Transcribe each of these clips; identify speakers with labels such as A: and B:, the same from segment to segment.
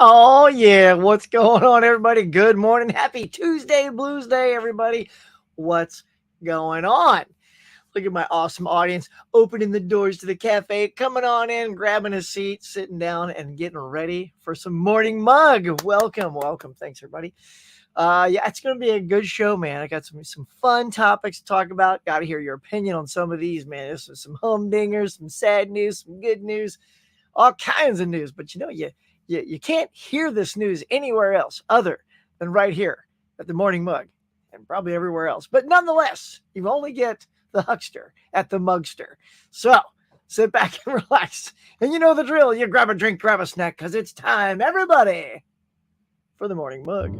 A: Oh, yeah. What's going on, everybody? Good morning. Happy Tuesday, Blues Day, everybody. What's going on? Look at my awesome audience opening the doors to the cafe, coming on in, grabbing a seat, sitting down, and getting ready for some morning mug. Welcome, welcome. Thanks, everybody. Yeah, it's going to be a good show, man. I got some fun topics to talk about. Got to hear your opinion on some of these, man. This is some humdingers, some sad news, some good news, all kinds of news. But you can't hear this news anywhere else other than right here at the Morning Mug and probably everywhere else. But nonetheless, you only get the huckster at the mugster. So sit back and relax. And you know the drill. You grab a drink, grab a snack, because it's time, everybody, for the Morning Mug.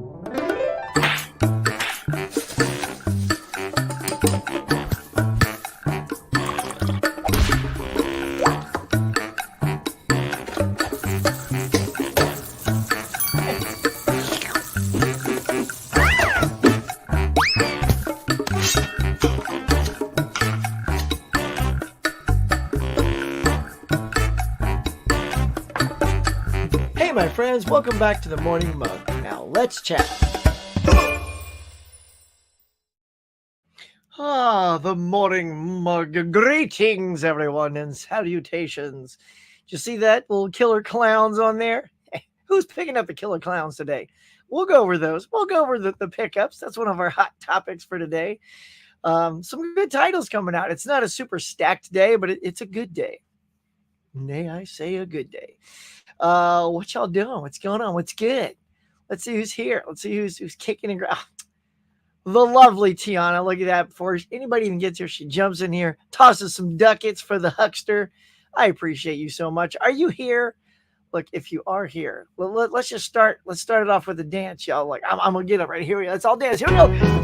A: Hey, my friends, welcome back to the Morning Mug. Now, let's chat. The Morning Mug. Greetings, everyone, and salutations. Did you see that little killer clowns on there? Who's picking up the killer clowns today? We'll go over those. We'll go over the pickups. That's one of our hot topics for today. Some good titles coming out. It's not a super stacked day, but it's a good day. Nay, I say a good day. What y'all doing? What's going on? What's good? Let's see who's here. Let's see who's kicking and the lovely Tiana. Look at that. Before anybody even gets here, she jumps in here, tosses some ducats for the huckster. I appreciate you so much. Are you here? Look, if you are here, let's just start. Let's start it off with a dance, y'all. Like I'm gonna get up right here. Let's all dance. Here we go.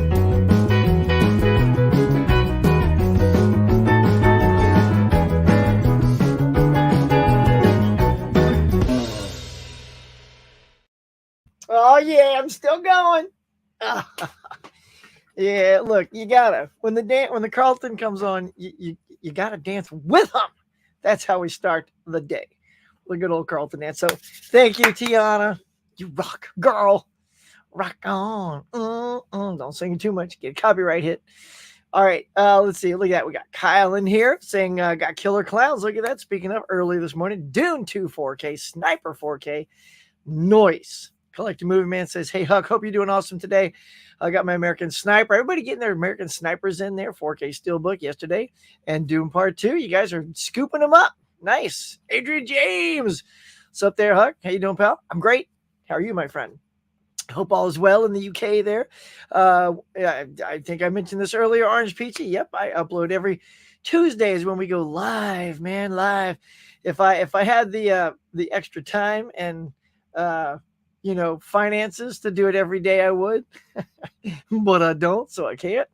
A: Oh yeah, I'm still going. Yeah, look, you gotta when the Carlton comes on, you gotta dance with them. That's how we start the day. Look at old Carlton dance. So thank you, Tiana. You rock, girl. Rock on. Don't sing it too much. Get a copyright hit. All right, let's see. Look at that. We got Kyle in here saying got killer clowns. Look at that. Speaking of early this morning, Dune 2 4K, Sniper 4K, noise. Collective Movie Man says, hey, Huck, hope you're doing awesome today. I got my American Sniper. Everybody getting their American Snipers in there. 4K Steelbook yesterday. And Doom Part 2. You guys are scooping them up. Nice. Adrian James. What's up there, Huck? How you doing, pal? I'm great. How are you, my friend? Hope all is well in the UK there. I think I mentioned this earlier. Orange Peachy. Yep, I upload every Tuesdays when we go live, man, live. If I had the extra time and finances to do it every day, I would, but I don't, so I can't.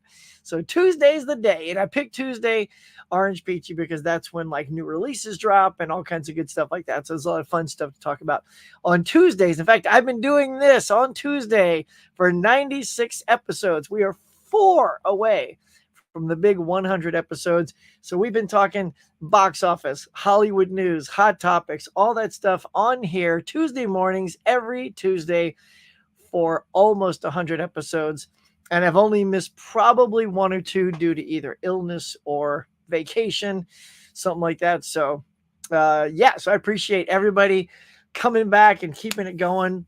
A: So Tuesday's the day, and I picked Tuesday, Orange Peachy, because that's when like new releases drop and all kinds of good stuff like that. So there's a lot of fun stuff to talk about on Tuesdays. In fact, I've been doing this on Tuesday for 96 episodes. We are 4 away from the big 100 episodes. So we've been talking box office, Hollywood news, hot topics, all that stuff on here Tuesday mornings, every Tuesday for almost 100 episodes. And I've only missed probably 1 or 2 due to either illness or vacation, something like that. So so I appreciate everybody coming back and keeping it going.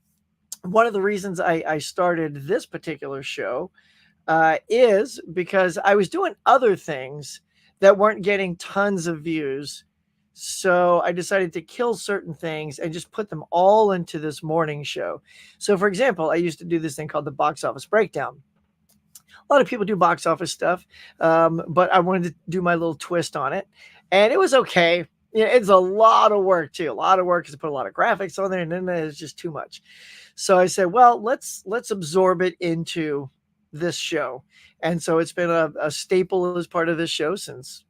A: One of the reasons I started this particular show is because I was doing other things that weren't getting tons of views. So I decided to kill certain things and just put them all into this morning show. So, for example, I used to do this thing called the Box Office Breakdown. A lot of people do box office stuff, but I wanted to do my little twist on it. And it was okay. Yeah, it's a lot of work, too. A lot of work because I put a lot of graphics on there, and then it's just too much. So I said, well, let's absorb it into this show. And so it's been a staple as part of this show since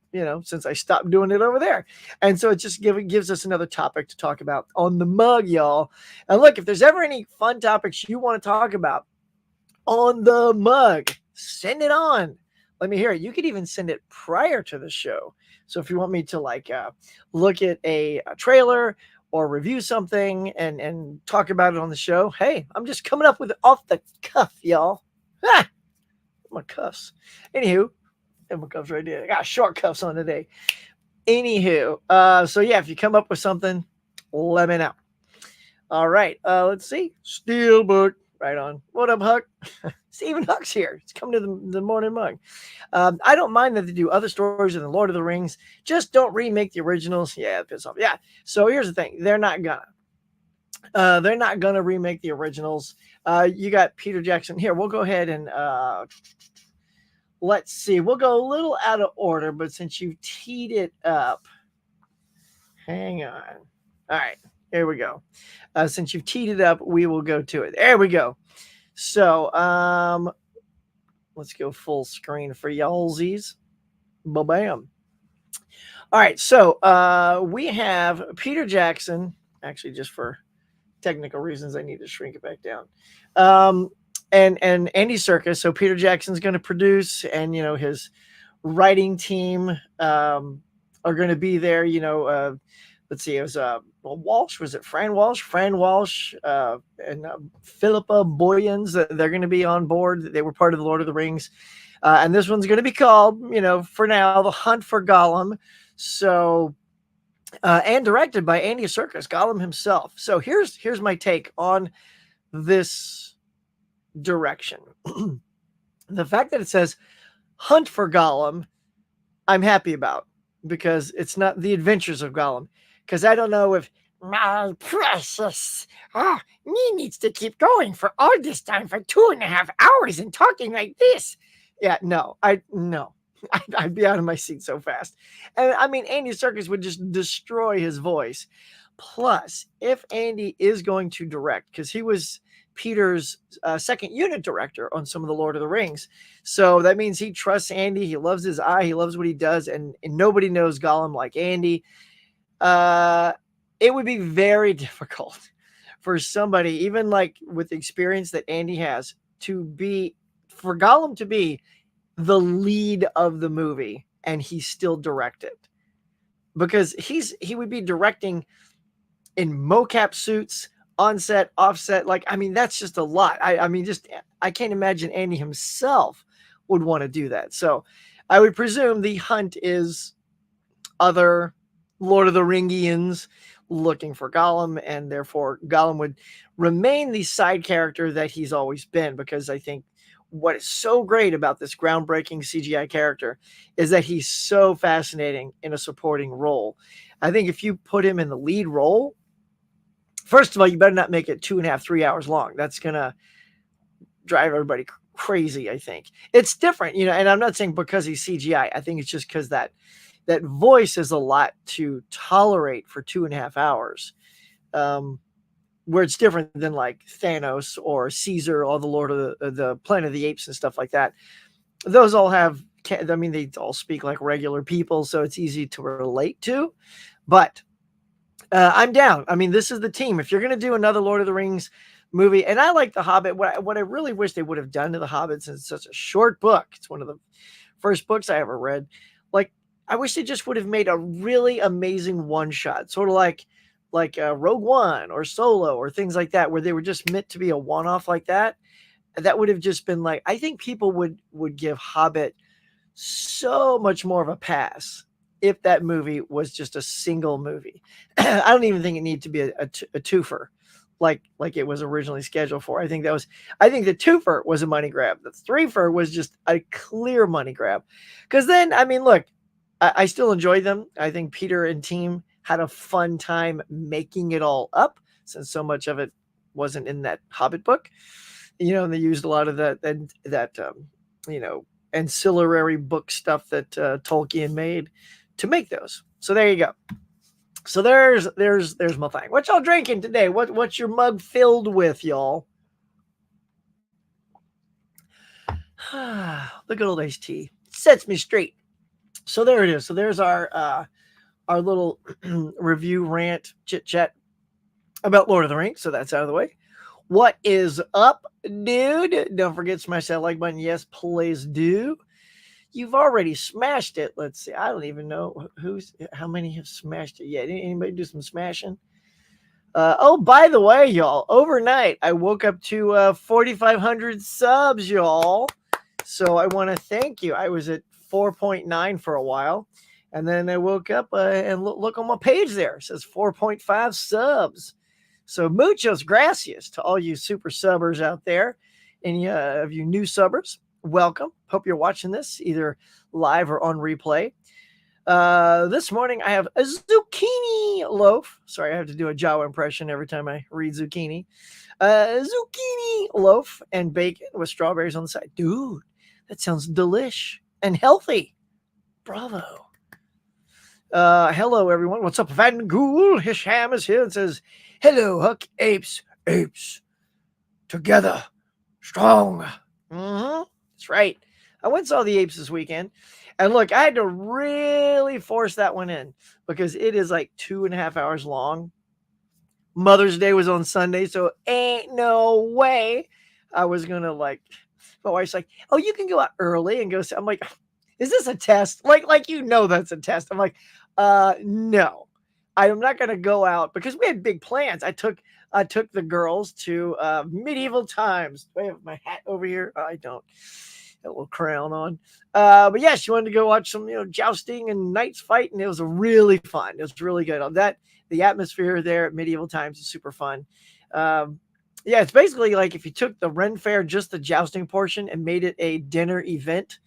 A: I stopped doing it over there. And so it just gives us another topic to talk about on the mug, y'all. And look, if there's ever any fun topics you want to talk about on the mug, send it on. Let me hear it. You could even send it prior to the show. So if you want me to look at a trailer or review something and talk about it on the show. Hey, I'm just coming up with it off the cuff, y'all. Ah, my cuffs. Anywho, and my cuffs right there. I got short cuffs on today. Anywho, so yeah, if you come up with something, let me know. All right, let's see. Steelbook, right on. What up, Huck? Stephen Huck's here. It's coming to the morning mug. I don't mind that they do other stories in the Lord of the Rings. Just don't remake the originals. Yeah, piss off. Yeah. So here's the thing: they're not gonna remake the originals. You got Peter Jackson here. We'll go ahead and let's see. We'll go a little out of order, but since you teed it up, hang on. All right, here we go. Since you've teed it up, we will go to it. There we go. So, let's go full screen for y'allsies. Ba-bam. All right, so we have Peter Jackson. Actually, just for technical reasons, I need to shrink it back down. And Andy Serkis. So Peter Jackson's going to produce, and his writing team are going to be there. Let's see, it was Walsh. Was it Fran Walsh? Fran Walsh and Philippa Boyens. They're going to be on board. They were part of the Lord of the Rings. And this one's going to be called, for now, The Hunt for Gollum. So, and directed by Andy Serkis, Gollum himself. So here's my take on this direction. The fact that it says Hunt for Gollum, I'm happy about, because it's not The Adventures of Gollum. Because I don't know if my precious me needs to keep going for all this time for 2.5 hours and talking like this. Yeah, no. I'd be out of my seat so fast. And I mean, Andy Serkis would just destroy his voice. Plus, if Andy is going to direct, because he was Peter's second unit director on some of the Lord of the Rings, so that means he trusts Andy. He loves his eye. He loves what he does, and nobody knows Gollum like Andy. It would be very difficult for somebody, even like with the experience that Andy has, for Gollum to be the lead of the movie and he still direct it, because he would be directing in mocap suits, on set, offset. Like, I mean, that's just a lot. I can't imagine Andy himself would want to do that. So I would presume the hunt is other Lord of the Ringians looking for Gollum, and therefore Gollum would remain the side character that he's always been, because I think what is so great about this groundbreaking CGI character is that he's so fascinating in a supporting role. I think if you put him in the lead role, first of all, you better not make it 2.5, 3 hours long. That's going to drive everybody crazy, I think. It's different, and I'm not saying because he's CGI. I think it's just because that voice is a lot to tolerate for 2.5 hours, where it's different than like Thanos or Caesar or the Lord of the Planet of the Apes and stuff like that. Those all they all speak like regular people, so it's easy to relate to. But I'm down. I mean, this is the team. If you're going to do another Lord of the Rings movie, and I like The Hobbit, what I really wish they would have done to The Hobbit, since it's such a short book, it's one of the first books I ever read, like, I wish they just would have made a really amazing one-shot, sort of like Rogue One or Solo or things like that, where they were just meant to be a one-off like that. That would have just been like, I think people would give Hobbit so much more of a pass if that movie was just a single movie. I don't even think it needed to be a twofer like it was originally scheduled for. I think the twofer was a money grab. The threefer was just a clear money grab. Because then, I mean, look, I still enjoy them. I think Peter and team had a fun time making it all up, since so much of it wasn't in that Hobbit book, and they used a lot of that ancillary book stuff that Tolkien made to make those. So there you go. So there's my thing. What y'all drinking today? What's your mug filled with, y'all? The good old iced tea sets me straight. So there it is. So there's our little review rant chit chat about Lord of the Rings. So that's out of the way. What is up, dude? Don't forget to smash that like button. Yes, please do. You've already smashed it. Let's see. I don't even know how many have smashed it yet. Anybody do some smashing? Oh, by the way, y'all, overnight I woke up to 4,500 subs, y'all. So I want to thank you. I was at 4.9 for a while, and then I woke up and look on my page there. It says 4.5 subs. So muchos gracias to all you super subbers out there. Any of you new subbers, welcome. Hope you're watching this either live or on replay. This morning I have a zucchini loaf. Sorry, I have to do a Jawa impression every time I read zucchini. Zucchini loaf and bacon with strawberries on the side. Dude, that sounds delish and healthy. Bravo. Hello, everyone. What's up? Van Ghoul Hisham is here and says, hello, Huck. Apes. Together. Strong. That's right. I went and saw the Apes this weekend. And look, I had to really force that one in because it is like 2.5 hours long. Mother's Day was on Sunday, so ain't no way I was going to my wife's like, oh, you can go out early and go. I'm like, is this a test? Like, that's a test. I'm like, no, I am not going to go out because we had big plans. I took the girls to Medieval Times. Do I have my hat over here? I don't. A little crown on. But yeah, she wanted to go watch some, jousting and knights fight, and it was really fun. It was really good. On that, the atmosphere there at Medieval Times is super fun. Yeah, it's basically like if you took the Ren Fair, just the jousting portion, and made it a dinner event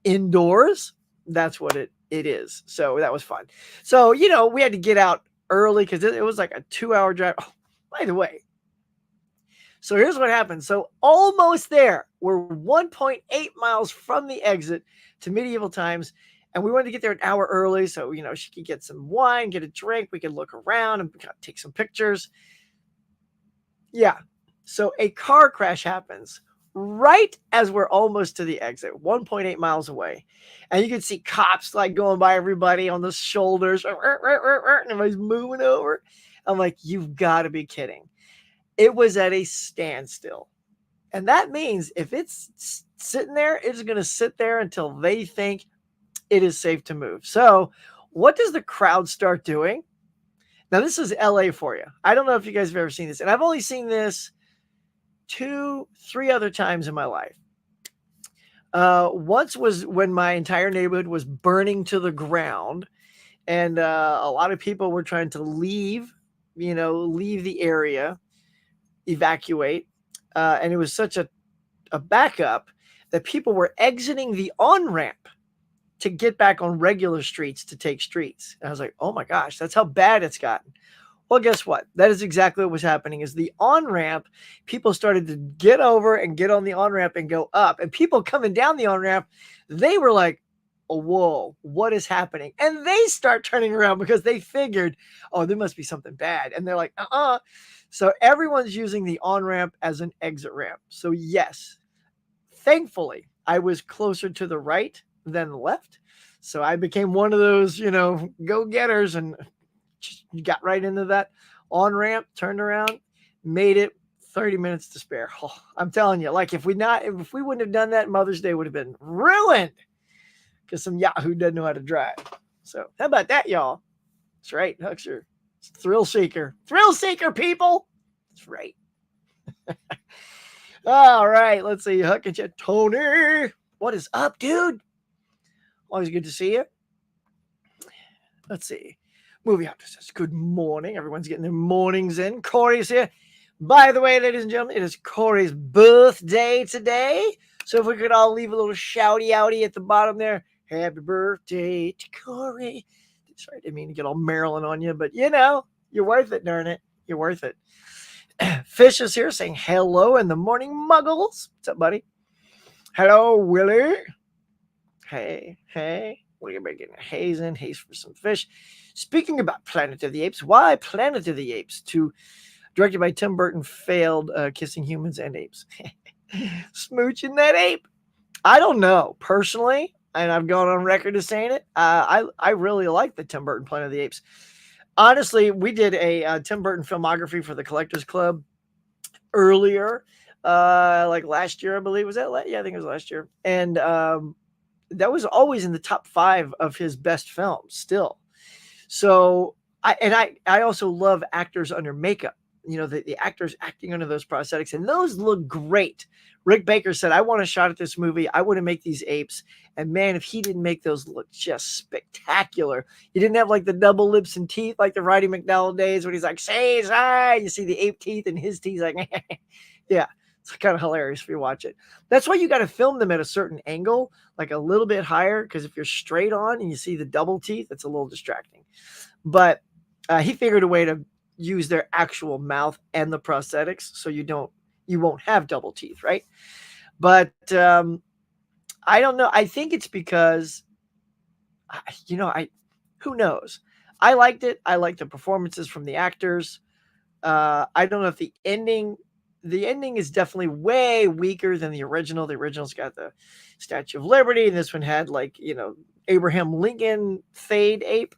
A: indoors. That's what it is. So that was fun. So we had to get out early because it was like a 2-hour drive. Oh, by the way. So here's what happened. So almost there. We're 1.8 miles from the exit to Medieval Times. And we wanted to get there an hour early. So, she could get some wine, get a drink. We could look around and take some pictures. Yeah. So a car crash happens right as we're almost to the exit, 1.8 miles away. And you can see cops going by everybody on the shoulders. And everybody's moving over. I'm like, you've got to be kidding. It was at a standstill. And that means if it's sitting there, it's going to sit there until they think it is safe to move. So what does the crowd start doing? Now, this is LA for you. I don't know if you guys have ever seen this. And I've only seen this 2-3 other times in my life. Once was when my entire neighborhood was burning to the ground. And a lot of people were trying to leave the area, evacuate, and it was such a backup that people were exiting the on-ramp to get back on regular streets to take streets. And I was like, oh my gosh, that's how bad it's gotten. Well, guess what? That is exactly what was happening. Is the on-ramp, people started to get over and get on the on-ramp and go up. And people coming down the on-ramp, they were like, oh, whoa, what is happening? And they start turning around because they figured, oh, there must be something bad. And they're like, So everyone's using the on-ramp as an exit ramp. So yes, thankfully, I was closer to the right than the left. So I became one of those, go-getters and just got right into that on-ramp, turned around, made it 30 minutes to spare. Oh, I'm telling you, if we wouldn't have done that, Mother's Day would have been ruined because some Yahoo doesn't know how to drive. So how about that, y'all? That's right, Huckster. Thrill seeker, people. That's right. All right, let's see. Huck and Chet. Tony, what is up, dude? Always good to see you. Let's see. Movie Doctor says, good morning. Everyone's getting their mornings in. Corey's here. By the way, ladies and gentlemen, it is Corey's birthday today. So if we could all leave a little shouty outy at the bottom there. Happy birthday to Corey. Sorry, I didn't mean to get all Maryland on you, but you're worth it, darn it. You're worth it. Fish is here saying hello in the morning, Muggles. What's up, buddy? Hello, Willie. Hey. We're going to be getting haze in. Haze for some fish. Speaking about Planet of the Apes, why Planet of the Apes? Directed by Tim Burton, failed kissing humans and apes. Smooching that ape. I don't know. Personally, and I've gone on record as saying it, I really like the Tim Burton Planet of the Apes. Honestly, we did a Tim Burton filmography for the Collectors Club earlier, last year, I believe. Was that? Yeah, I think it was last year. And that was always in the top 5 of his best films still. So I also love actors under makeup. The actors acting under those prosthetics, and those look great. Rick Baker said, "I want a shot at this movie. I want to make these apes." And man, if he didn't make those look just spectacular, he didn't have like the double lips and teeth like the Roddy McDowell days when he's like, "Say, say," you see the ape teeth and his teeth like, yeah, it's kind of hilarious if you watch it. That's why you got to film them at a certain angle, like a little bit higher, because if you're straight on and you see the double teeth, it's a little distracting. But he figured a way to use their actual mouth and the prosthetics, so you won't have double teeth, right? But I don't know. I think it's because I who knows. I liked it. I liked the performances from the actors. I don't know if the ending is definitely way weaker than the original. The original's got the Statue of Liberty, and this one had like Abraham Lincoln Thade ape,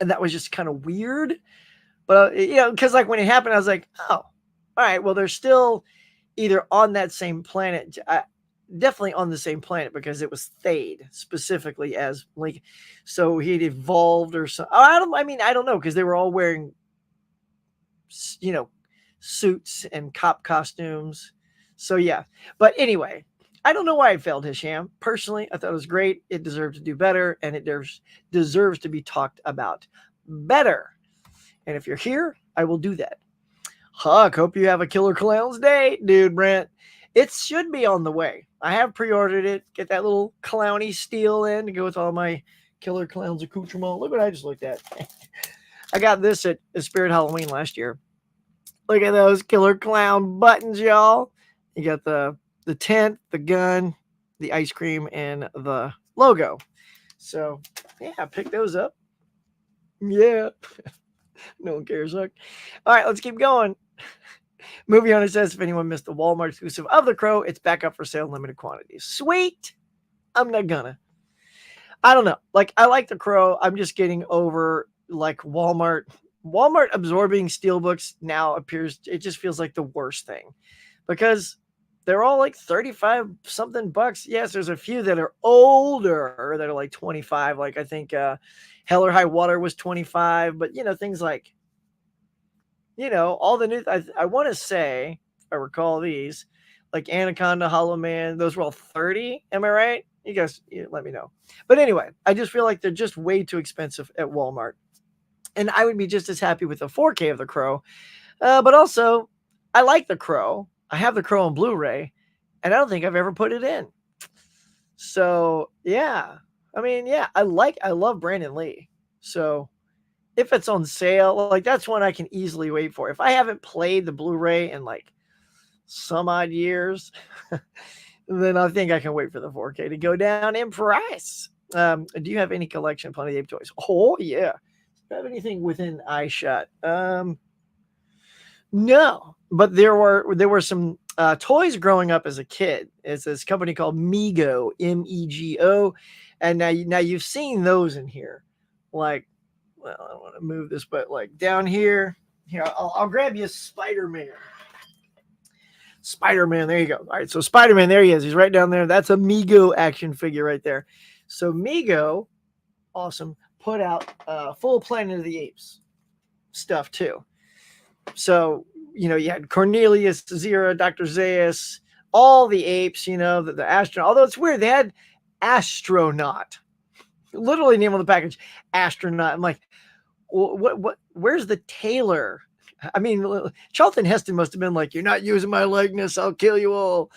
A: and that was just kind of weird. But because like when it happened, I was like, oh, all right. Well, they're still either on that same planet, definitely on the same planet because it was Thade specifically as Lincoln. So he'd evolved or something. I don't know because they were all wearing, suits and cop costumes. So yeah. But anyway, I don't know why it failed Hisham. Personally, I thought it was great. It deserved to do better, and it deserves to be talked about better. And if you're here, I will do that. Huck, hope you have a Killer Klowns day, dude, Brent. It should be on the way. I have pre-ordered it. Get that little clowny steel in to go with all my Killer Klowns accoutrement. Look what I just looked at. I got this at Spirit Halloween last year. Look at those Killer Clown buttons, y'all. You got the tent, the gun, the ice cream, and the logo. So, yeah, pick those up. Yeah. No one cares, Huck. All right, let's keep going. Movie Hunter says, if anyone missed the Walmart exclusive of The Crow, it's back up for sale in limited quantities. Sweet. I'm not gonna. I don't know. Like, I like The Crow. I'm just getting over, like, Walmart absorbing steelbooks now it just feels like the worst thing. Because they're all like 35 something bucks. Yes, there's a few that are older that are like 25. Like, I think Hell or High Water was 25. But, things like, all the new, I want to say, if I recall these, like Anaconda, Hollow Man, those were all 30. Am I right? You guys let me know. But anyway, I just feel like they're just way too expensive at Walmart. And I would be just as happy with the 4K of The Crow. But also, I like The Crow. I have The Crow on Blu-ray, and I don't think I've ever put it in. So, yeah. I mean, yeah, I love Brandon Lee. So, if it's on sale, like that's one I can easily wait for. If I haven't played the Blu-ray in like some odd years, then I think I can wait for the 4K to go down in price. Do you have any collection of Planet of the Apes toys? Oh, yeah. Do you have anything within eyeshot? No, but there were some toys growing up as a kid. It's this company called Mego, Mego, and now you've seen those in here. Like, well, I don't want to move this, but like down here, I'll grab you Spider-Man. Spider-Man, there you go. All right, so Spider-Man, there he is. He's right down there. That's a Mego action figure right there. So Mego, awesome, put out full Planet of the Apes stuff too. So, you had Cornelius, Zira, Dr. Zaius, all the apes, the astronaut. Although it's weird, they had astronaut. Literally name on the package, astronaut. I'm like, what where's the tailor? I mean, Charlton Heston must have been like, you're not using my likeness, I'll kill you all.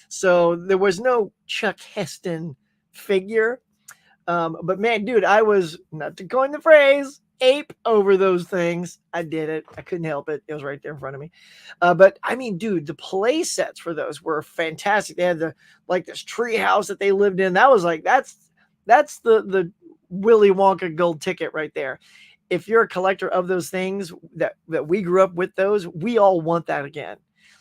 A: So there was no Chuck Heston figure. But man, dude, I was, not to coin the phrase, ape over those things. I did it. I couldn't help it. It was right there in front of me. But I mean, dude, the play sets for those were fantastic. They had this tree house that they lived in. That was like, that's the Willy Wonka gold ticket right there. If you're a collector of those things that we grew up with those, we all want that again.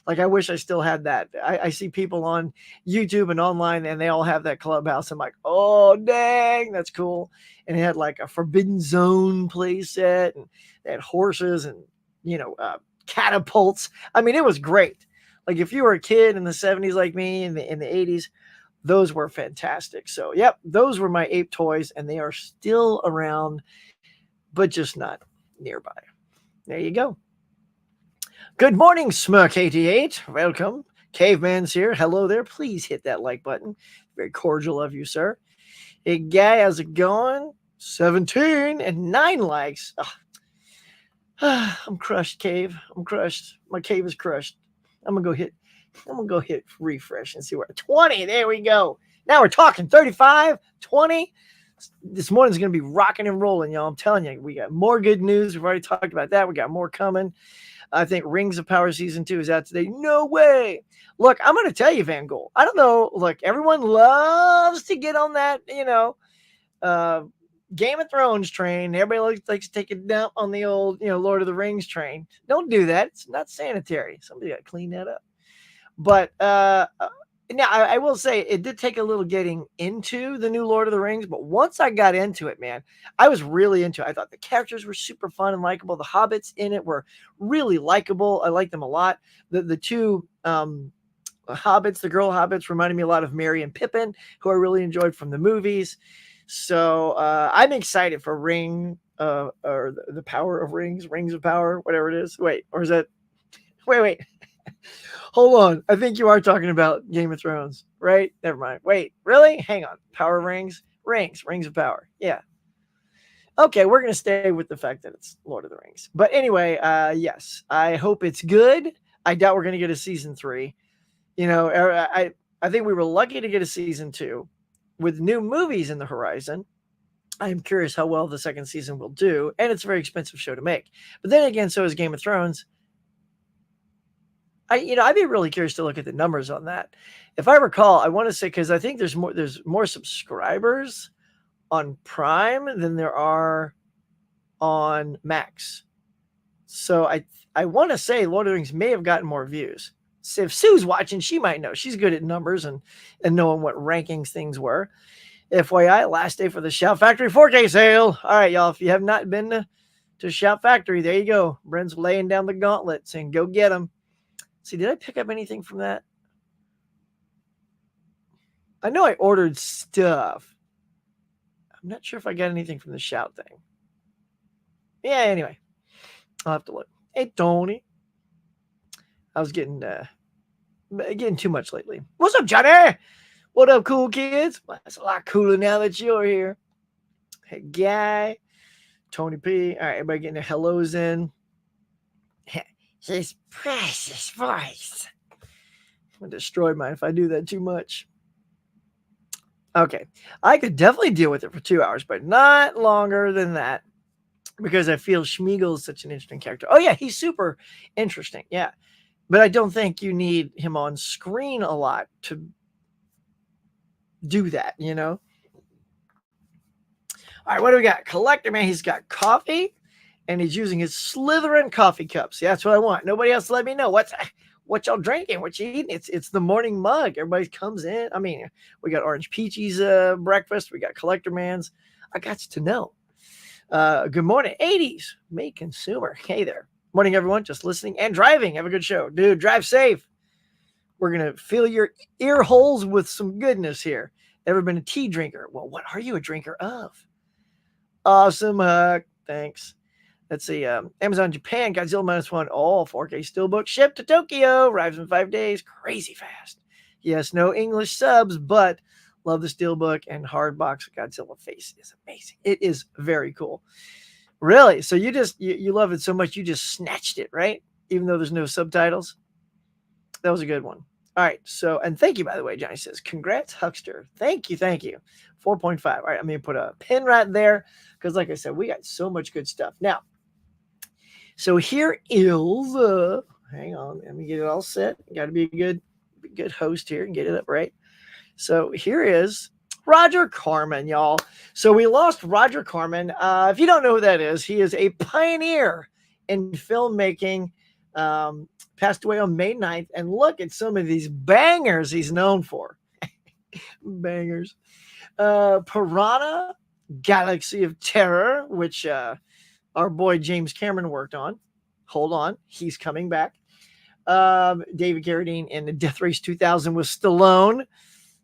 A: Like, I wish I still had that. I see people on YouTube and online, and they all have that clubhouse. I'm like, oh, dang, that's cool. And it had like a Forbidden Zone play set, and they had horses and, catapults. I mean, it was great. Like, if you were a kid in the 70s like me, in the 80s, those were fantastic. So, yep, those were my ape toys, and they are still around. but just not nearby. There you go. Good morning, Smirk88. Welcome. Caveman's here. Hello there. Please hit that like button. Very cordial of you, sir. Hey, guy, how's it going? 17 and 9 likes. I'm crushed, Cave. I'm crushed. My cave is crushed. I'm gonna go hit refresh and see where 20. There we go. Now we're talking 35, 20. This morning's gonna be rocking and rolling, y'all. I'm telling you, we got more good news. We've already talked about that. We got more coming. I think Rings of Power Season 2 is out today. No way. Look, I'm going to tell you, Van Gogh. I don't know. Look, everyone loves to get on that, Game of Thrones train. Everybody likes to take a dump on the old, Lord of the Rings train. Don't do that. It's not sanitary. Somebody got to clean that up. But now I will say it did take a little getting into the new Lord of the Rings. But once I got into it, man, I was really into it. I thought the characters were super fun and likable. The hobbits in it were really likable. I liked them a lot. The two hobbits, the girl hobbits, reminded me a lot of Merry and Pippin, who I really enjoyed from the movies. So I'm excited for Ring or the Power of Rings, Rings of Power, whatever it is. Wait. Hold on. I think you are talking about Game of Thrones, right? Never mind. Wait, really? Hang on. Power of Rings? Rings of Power. Yeah. Okay, we're going to stay with the fact that it's Lord of the Rings. But anyway, yes, I hope it's good. I doubt we're going to get a season 3. I think we were lucky to get a season 2 with new movies in the horizon. I'm curious how well the second season will do, and it's a very expensive show to make. But then again, so is Game of Thrones. I'd be really curious to look at the numbers on that. If I recall, I want to say, because I think there's more subscribers on Prime than there are on Max. So I want to say Lord of the Rings may have gotten more views. So if Sue's watching, she might know. She's good at numbers and knowing what rankings things were. FYI, last day for the Shout Factory 4K sale. All right, y'all, if you have not been to Shout Factory, there you go. Brent's laying down the gauntlet saying, go get them. See, did I pick up anything from that? I know I ordered stuff. I'm not sure if I got anything from the Shout thing. Yeah, anyway. I'll have to look. Hey, Tony. I was getting too much lately. What's up, Johnny? What up, cool kids? Well, it's a lot cooler now that you're here. Hey, Guy. Tony P. All right, everybody getting their hellos in. His precious voice. I'm going to destroy mine if I do that too much. Okay. I could definitely deal with it for 2 hours, but not longer than that because I feel Schmeagol is such an interesting character. Oh, yeah, he's super interesting. Yeah. But I don't think you need him on screen a lot to do that, All right, what do we got? Collector Man, he's got coffee. And he's using his Slytherin coffee cups. Yeah, that's what I want. Nobody else let me know what y'all drinking, what you eating. It's the morning mug. Everybody comes in. I mean, we got Orange Peachy's breakfast. We got Collector Man's. I got to know. Good morning, 80s May consumer. Hey there. Morning, everyone. Just listening and driving. Have a good show. Dude, drive safe. We're going to fill your ear holes with some goodness here. Ever been a tea drinker? Well, what are you a drinker of? Awesome, Huck. Thanks. Let's see. Amazon Japan, Godzilla -1. Oh, 4K Steelbook shipped to Tokyo. Arrives in 5 days. Crazy fast. Yes, no English subs, but love the Steelbook and hardbox Godzilla face is amazing. It is very cool. Really? So you love it so much you just snatched it, right? Even though there's no subtitles. That was a good one. All right. So, and thank you, by the way, Johnny says, congrats, Huckster. Thank you. 4.5. All right. I'm going to put a pin right there because, like I said, we got so much good stuff. Now, so here is, hang on, let me get it all set. Got to be a good host here and get it up right. So here is Roger Corman, y'all. So we lost Roger Corman. If you don't know who that is, he is a pioneer in filmmaking. Passed away on May 9th. And look at some of these bangers he's known for. Bangers. Piranha, Galaxy of Terror, which our boy James Cameron worked on. Hold on, he's coming back. David Carradine in the Death Race 2000 with Stallone.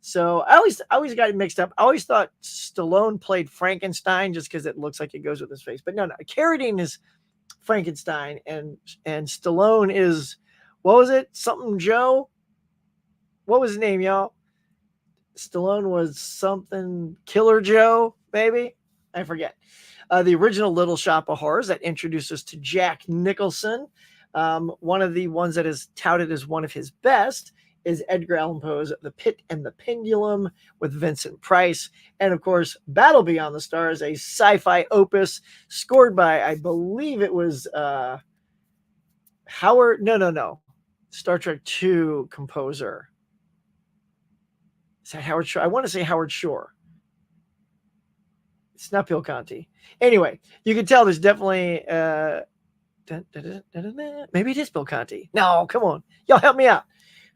A: So I always got it mixed up. I always thought Stallone played Frankenstein just because it looks like it goes with his face. But no, Carradine is Frankenstein, and Stallone is, what was it? Something Joe? What was his name, y'all? Stallone was something Killer Joe, maybe? I forget. The original Little Shop of Horrors that introduced us to Jack Nicholson. One of the ones that is touted as one of his best is Edgar Allan Poe's The Pit and the Pendulum with Vincent Price. And of course, Battle Beyond the Stars, a sci-fi opus scored by, I believe it was Howard, no. Star Trek II composer. Is that Howard Shore? I want to say Howard Shore. It's not Bill Conti. Anyway, you can tell there's definitely maybe it is Bill Conti. No, come on. Y'all help me out.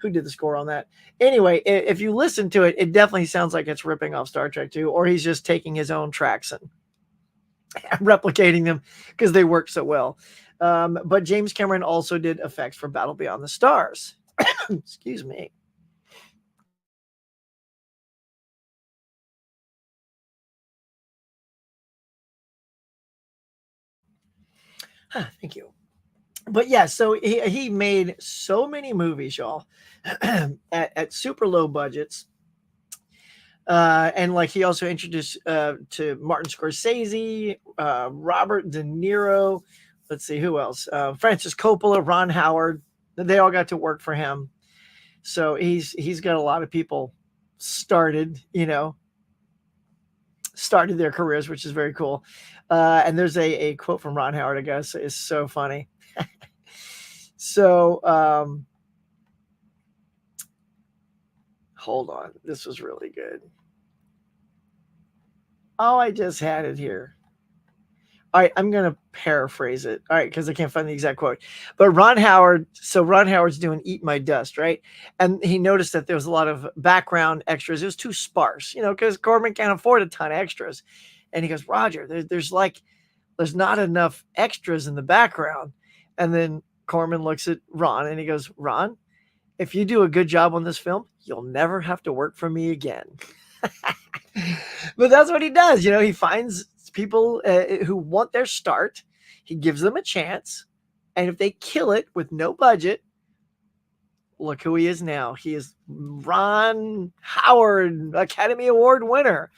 A: Who did the score on that? Anyway, if you listen to it, it definitely sounds like it's ripping off Star Trek 2, or he's just taking his own tracks and replicating them because they work so well. But James Cameron also did effects for Battle Beyond the Stars. Excuse me. Thank you. But yeah, so he made so many movies, y'all, at super low budgets. And like he also introduced to Martin Scorsese, Robert De Niro. Let's see who else. Francis Coppola, Ron Howard. They all got to work for him. So he's got a lot of people started their careers, which is very cool. And there's a quote from Ron Howard, I guess, is so funny. So hold on. This was really good. Oh, I just had it here. All right, I'm going to paraphrase it. All right, because I can't find the exact quote. But Ron Howard's doing Eat My Dust, right? And he noticed that there was a lot of background extras. It was too sparse, because Corman can't afford a ton of extras. And he goes, Roger, there's not enough extras in the background. And then Corman looks at Ron and he goes, Ron, if you do a good job on this film, you'll never have to work for me again. But that's what he does. He finds people who want their start. He gives them a chance. And if they kill it with no budget, look who he is now. He is Ron Howard, Academy Award winner.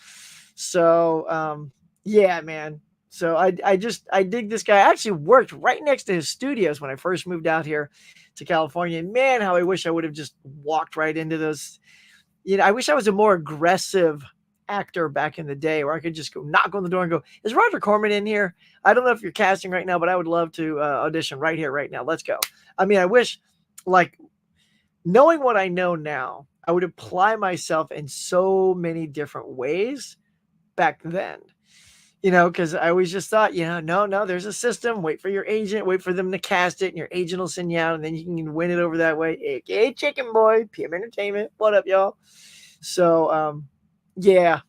A: So, yeah, man. So I dig this guy. I actually worked right next to his studios when I first moved out here to California. And man, how I wish I would have just walked right into those. I wish I was a more aggressive actor back in the day where I could just go knock on the door and go, is Roger Corman in here? I don't know if you're casting right now, but I would love to audition right here, right now. Let's go. I mean, I wish, like, knowing what I know now, I would apply myself in so many different ways back then. Because I always just thought, no, there's a system. Wait for your agent, wait for them to cast it, and your agent will send you out, and then you can win it over that way. AKA Chicken Boy, PM Entertainment. What up, y'all? So, yeah.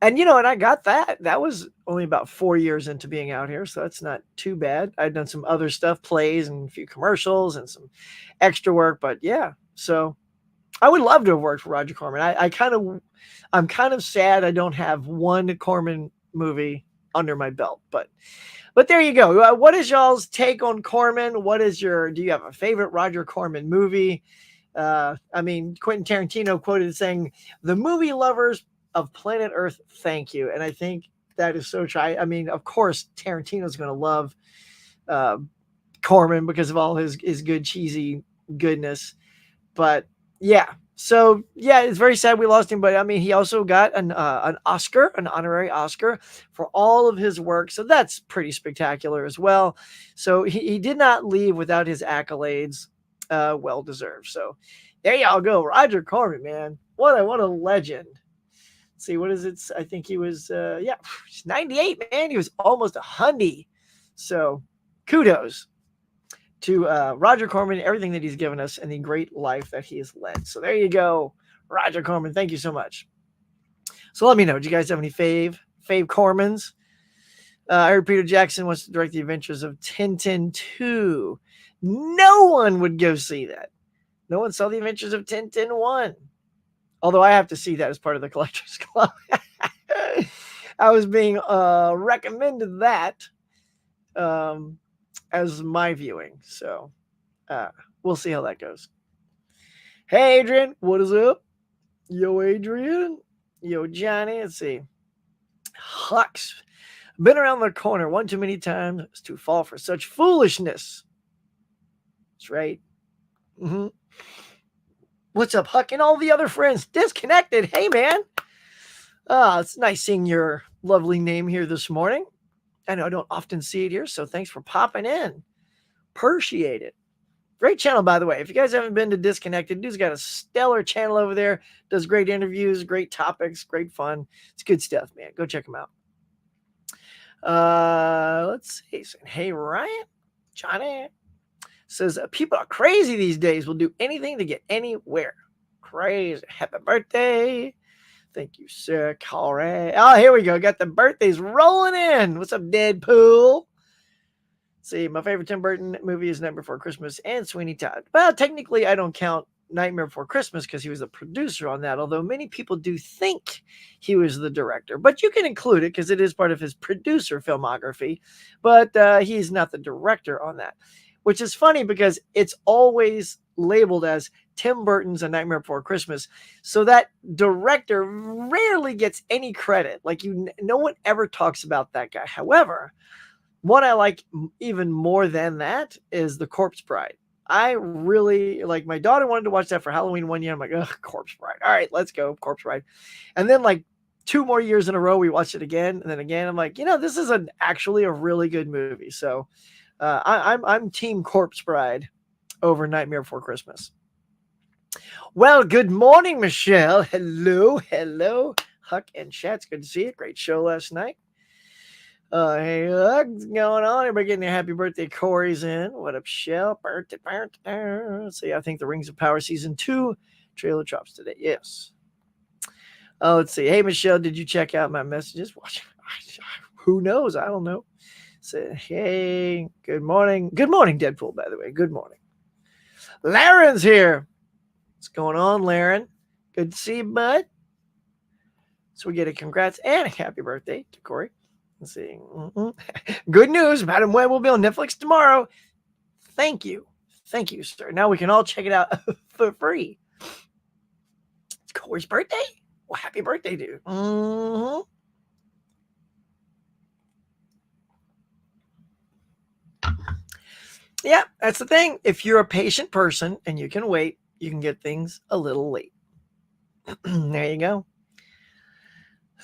A: And, and I got that. That was only about 4 years into being out here, so that's not too bad. I'd done some other stuff, plays and a few commercials and some extra work, but yeah. So I would love to have worked for Roger Corman. I'm kind of sad I don't have one Corman movie under my belt, but there you go. What is y'all's take on Corman? Do you have a favorite Roger Corman movie? I mean, Quentin Tarantino quoted saying, "The movie lovers of planet Earth, thank you." And I think that is so true. I mean, of course, Tarantino's going to love Corman because of all his good cheesy goodness. But yeah, so yeah, it's very sad we lost him. But I mean, he also got an Oscar, an honorary Oscar for all of his work. So that's pretty spectacular as well. So he did not leave without his accolades. Well deserved. So there y'all go. Roger Corman, man. What a legend. Let's see, what is it? I think he was, he's 98, man. He was almost 100. So kudos to Roger Corman, everything that he's given us, and the great life that he has led. So there you go, Roger Corman. Thank you so much. So let me know. Do you guys have any fave Cormans? I heard Peter Jackson wants to direct the adventures of Tintin 2. No one would go see that. No one saw the adventures of Tintin 1. Although I have to see that as part of the Collectors Club. I was being recommended that as my viewing. So we'll see how that goes. Hey, Adrian, what is up? Yo, Adrian. Yo, Johnny. Let's see. Hux. Been around the corner one too many times to fall for such foolishness. That's right. Mm-hmm. What's up, Huck and all the other friends? Disconnected. Hey, man. It's nice seeing your lovely name here this morning. I know I don't often see it here, so thanks for popping in. Appreciate it. Great channel, by the way. If you guys haven't been to Disconnected, dude's got a stellar channel over there. Does great interviews, great topics, great fun. It's good stuff, man. Go check him out. Let's see. Hey, Ryan. Johnny says, people are crazy these days. Will do anything to get anywhere. Crazy. Happy birthday. Thank you, sir. Corey. Oh, here we go. Got the birthdays rolling in. What's up, Deadpool? See, my favorite Tim Burton movie is Nightmare Before Christmas and Sweeney Todd. Well, technically, I don't count Nightmare Before Christmas because he was the producer on that, although many people do think he was the director. But you can include it because it is part of his producer filmography, but he's not the director on that, which is funny because it's always labeled as Tim Burton's A Nightmare Before Christmas. So that director rarely gets any credit. Like no one ever talks about that guy. However, what I like even more than that is The Corpse Bride. I really like, my daughter wanted to watch that for Halloween one year. I'm like, ugh, Corpse Bride. All right, let's go, Corpse Bride. And then like 2 more years in a row, we watched it again. And then again, I'm like, this is actually a really good movie. So I'm team Corpse Bride over Nightmare Before Christmas. Well, good morning, Michelle. Hello. Huck and Chat's good to see you. Great show last night. Hey, what's going on? Everybody getting a happy birthday. Corey's in. What up, Shell? Birthday. See, I think the Rings of Power Season 2 trailer drops today. Yes. Oh, let's see. Hey, Michelle, did you check out my messages? Who knows? I don't know. Say, hey, good morning. Good morning, Deadpool, by the way. Good morning. Laren's here. What's going on, Laren? Good to see you, bud. So we get a congrats and a happy birthday to Corey. Let's see. Good news. Madam Web will be on Netflix tomorrow. Thank you. Thank you, sir. Now we can all check it out for free. It's Corey's birthday? Well, happy birthday, dude. Mm-hmm. Yeah, that's the thing. If you're a patient person and you can wait, you can get things a little late. There you go.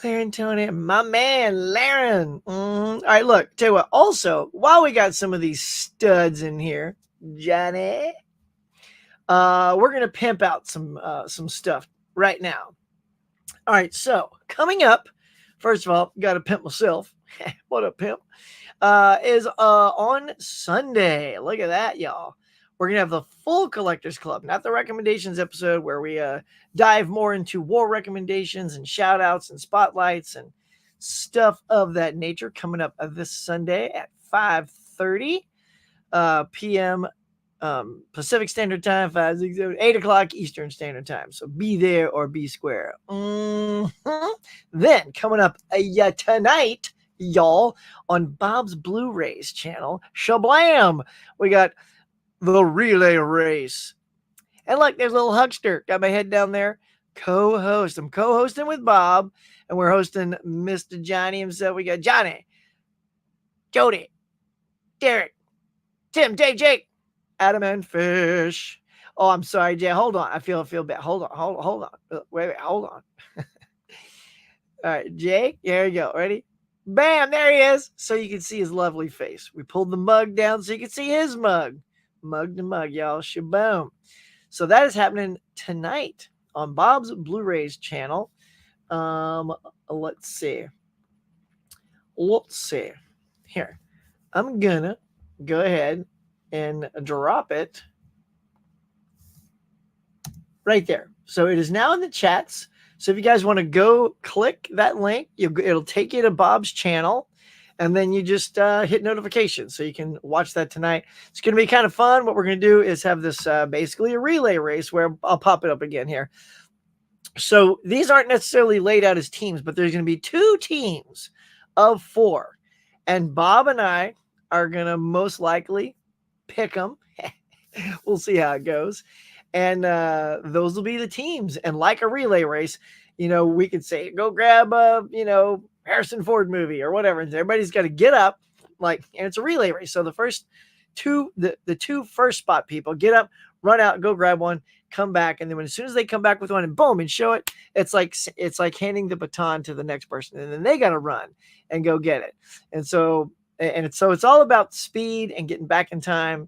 A: Laren, Tony, my man, Laren. All right, look, tell you what. Also, while we got some of these studs in here, Johnny, we're gonna pimp out some stuff right now. All right, so coming up, first of all, got to pimp myself. What up, pimp? Is on Sunday. Look at that, y'all. We're going to have the full Collectors Club, not the recommendations episode where we dive more into war recommendations and shout outs and spotlights and stuff of that nature, coming up this Sunday at 5:30 p.m. Pacific Standard Time, 5, 6, 7, 8 o'clock Eastern Standard Time. So be there or be square. Mm-hmm. Then coming up tonight, y'all, on Bob's Blu-rays channel, Shablam, we got the relay race. And look, there's a little huckster. Got my head down there. Co-host. I'm co-hosting with Bob, and we're hosting Mr. Johnny himself. We got Johnny, Jody, Derek, Tim, Jake, Adam, and Fish. Oh, I'm sorry, Jay. Hold on. I feel bad. Hold on. Wait, hold on. All right, Jake. There you go. Ready? Bam, there he is. So you can see his lovely face. We pulled the mug down so you can see his mug. Mug to mug, y'all. Shaboom. So that is happening tonight on Bob's Blu-rays channel. Let's see. Here. I'm gonna go ahead and drop it right there. So it is now in the chats. So if you guys want to go click that link, it'll take you to Bob's channel, and then you just hit notifications so you can watch that tonight. It's going to be kind of fun. What we're going to do is have this basically a relay race where I'll pop it up again here. So these aren't necessarily laid out as teams, but there's going to be 2 teams of 4. And Bob and I are going to most likely pick them. We'll see how it goes. And those will be the teams. And like a relay race, we could say, go grab a, Harrison Ford movie or whatever. And everybody's got to get up, and it's a relay race. So the first 2, the 2 first spot people get up, run out, go grab one, come back, and then as soon as they come back with one and boom and show it, it's like handing the baton to the next person, and then they got to run and go get it. And so it's all about speed and getting back in time.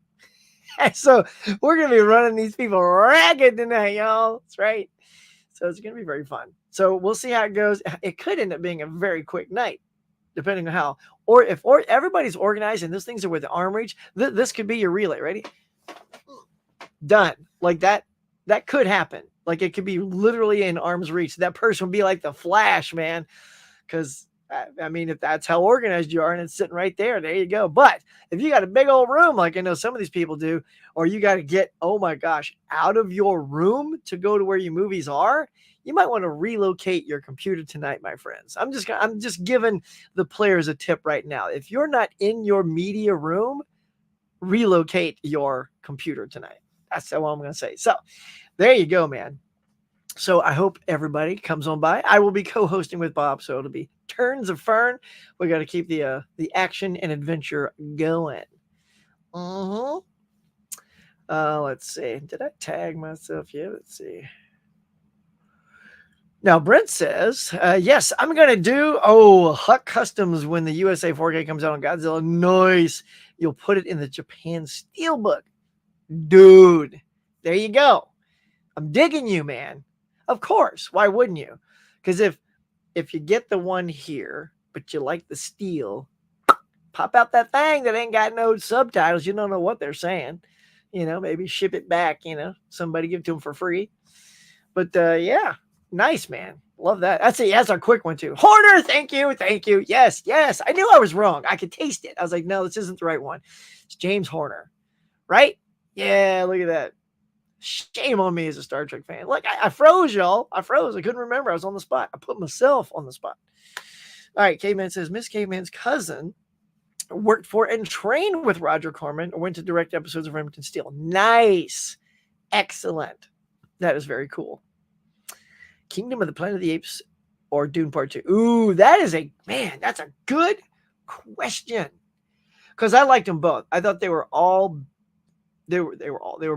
A: So we're gonna be running these people ragged tonight, y'all. That's right. So it's gonna be very fun. So we'll see how it goes. It could end up being a very quick night, depending on how, or if everybody's organized and those things are within arm reach. This could be your relay. Ready? Done. Like that could happen. Like it could be literally in arm's reach. That person would be like the Flash, man. Because I mean, if that's how organized you are and it's sitting right there you go. But if you got a big old room, like I know some of these people do, or you got to get, oh my gosh, out of your room to go to where your movies are, you might want to relocate your computer tonight, my friends. I'm just giving the players a tip right now. If you're not in your media room, relocate your computer tonight. That's all I'm going to say. So there you go, man. So I hope everybody comes on by. I will be co-hosting with Bob, so it'll be turns of fern. We got to keep the action and adventure going. Let's see. Did I tag myself? Yeah, let's see. Now, Brent says, yes, I'm going to do, Huck Customs when the USA 4K comes out on Godzilla. Nice. You'll put it in the Japan Steelbook. Dude, there you go. I'm digging you, man. Of course. Why wouldn't you? Because if you get the one here, but you like the steel, pop out that thing that ain't got no subtitles. You don't know what they're saying. Maybe ship it back, somebody give it to them for free. But yeah, nice, man. Love that. That's a quick one too. Horner, thank you. Yes. I knew I was wrong. I could taste it. I was like, no, this isn't the right one. It's James Horner, right? Yeah, look at that. Shame on me as a Star Trek fan. Look, I froze, y'all. I couldn't remember. I was on the spot. I put myself on the spot. All right, Caveman says, Miss Caveman's cousin worked for and trained with Roger Corman or went to direct episodes of Remington Steele. Nice. Excellent. That is very cool. Kingdom of the Planet of the Apes or Dune Part 2? Ooh, that's a good question. Because I liked them both. I thought they were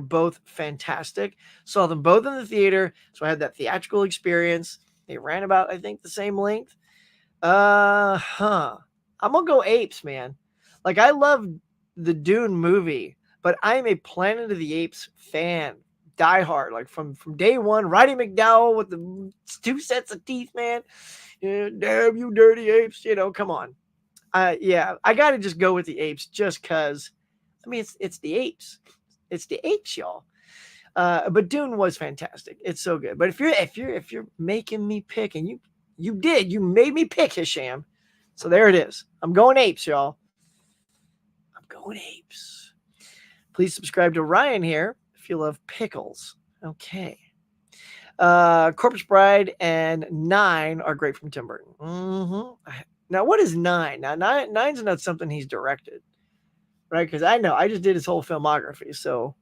A: both fantastic. Saw them both in the theater, so I had that theatrical experience. They ran about, I think, the same length. I'm gonna go Apes, man. Like, I love the Dune movie, but I'm a Planet of the Apes fan, diehard. Like from day one. Roddy McDowell with the 2 sets of teeth, man. Damn you, dirty apes! Come on. Yeah, I gotta just go with the Apes, just cause. I mean, it's the Apes. It's the Apes, y'all. But Dune was fantastic. It's so good. But if you're making me pick, and you made me pick, Hisham. So there it is. I'm going Apes, y'all. I'm going Apes. Please subscribe to Ryan here if you love pickles. Okay. Corpse Bride and 9 are great from Tim Burton. Now, what is 9? Now, 9's not something he's directed. Right, because I just did his whole filmography. So,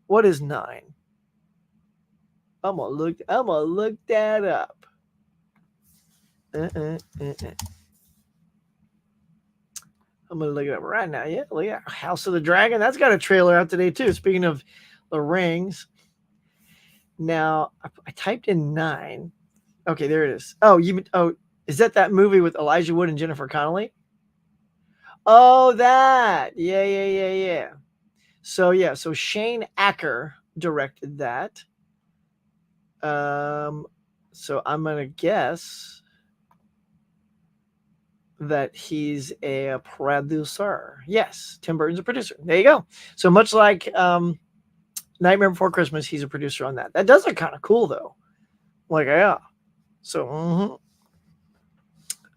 A: what is 9? I'm gonna look that up. I'm gonna look it up right now. Yeah, look at House of the Dragon. That's got a trailer out today too. Speaking of the rings, now I typed in 9. Okay, there it is. Is that movie with Elijah Wood and Jennifer Connelly? Oh, that. Yeah. So Shane Acker directed that. So I'm going to guess that he's a producer. Yes, Tim Burton's a producer. There you go. So much like Nightmare Before Christmas, he's a producer on that. That does look kind of cool, though. Like, yeah. So,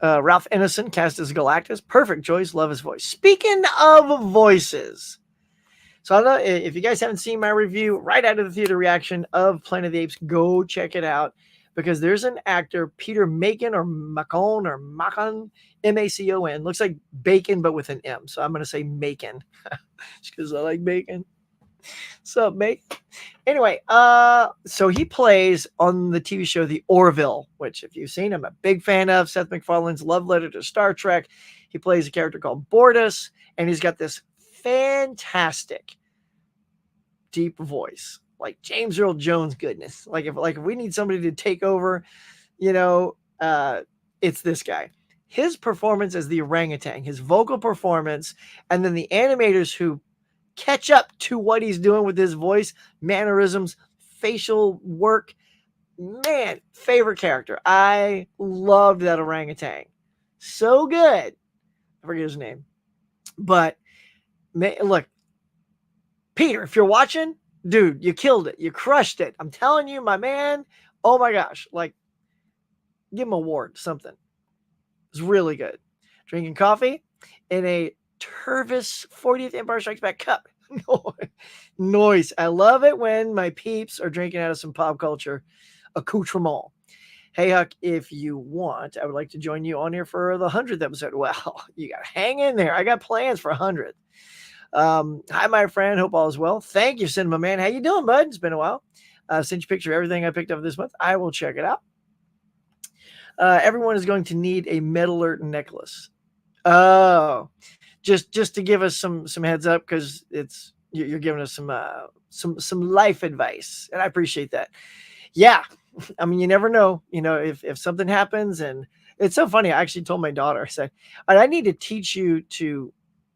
A: Ralph Ineson cast as Galactus. Perfect choice. Love his voice. Speaking of voices, so I don't know if you guys haven't seen my review right out of the theater reaction of Planet of the Apes, go check it out. because there's an actor, Peter Macon or Macon or Macon, Macon. Looks like bacon, but with an M. So I'm going to say Macon just because I like bacon. What's up, mate? Anyway, so he plays on the TV show The Orville, which, if you've seen, I'm a big fan of. Seth MacFarlane's love letter to Star Trek. He plays a character called Bortus, and he's got this fantastic deep voice, like James Earl Jones goodness. Like if we need somebody to take over, you know, it's this guy. His performance as the orangutan, his vocal performance, and then the animators who catch up to what he's doing with his voice, mannerisms, facial work. Man, favorite character. I loved that orangutan. So good. I forget his name. But look, Peter, if you're watching, dude, you killed it. You crushed it. I'm telling you, my man. Oh my gosh. Like, give him an award, something. It's really good. Drinking coffee in a Tervis 40th Empire Strikes Back cup. Noise. I love it when my peeps are drinking out of some pop culture accoutrement. Hey, Huck, if you want, I would like to join you on here for the 100th episode. Well, you got to hang in there. I got plans for 100th. Hi, my friend. Hope all is well. Thank you, Cinema Man. How you doing, bud? It's been a while. Sent you a picture of everything I picked up this month. I will check it out. Everyone is going to need a Metal Alert necklace. Oh, just to give us some heads up, because you're giving us some life advice, and I appreciate that. Yeah, I mean, you never know. If something happens, and it's so funny. I actually told my daughter, I said, I need to teach you to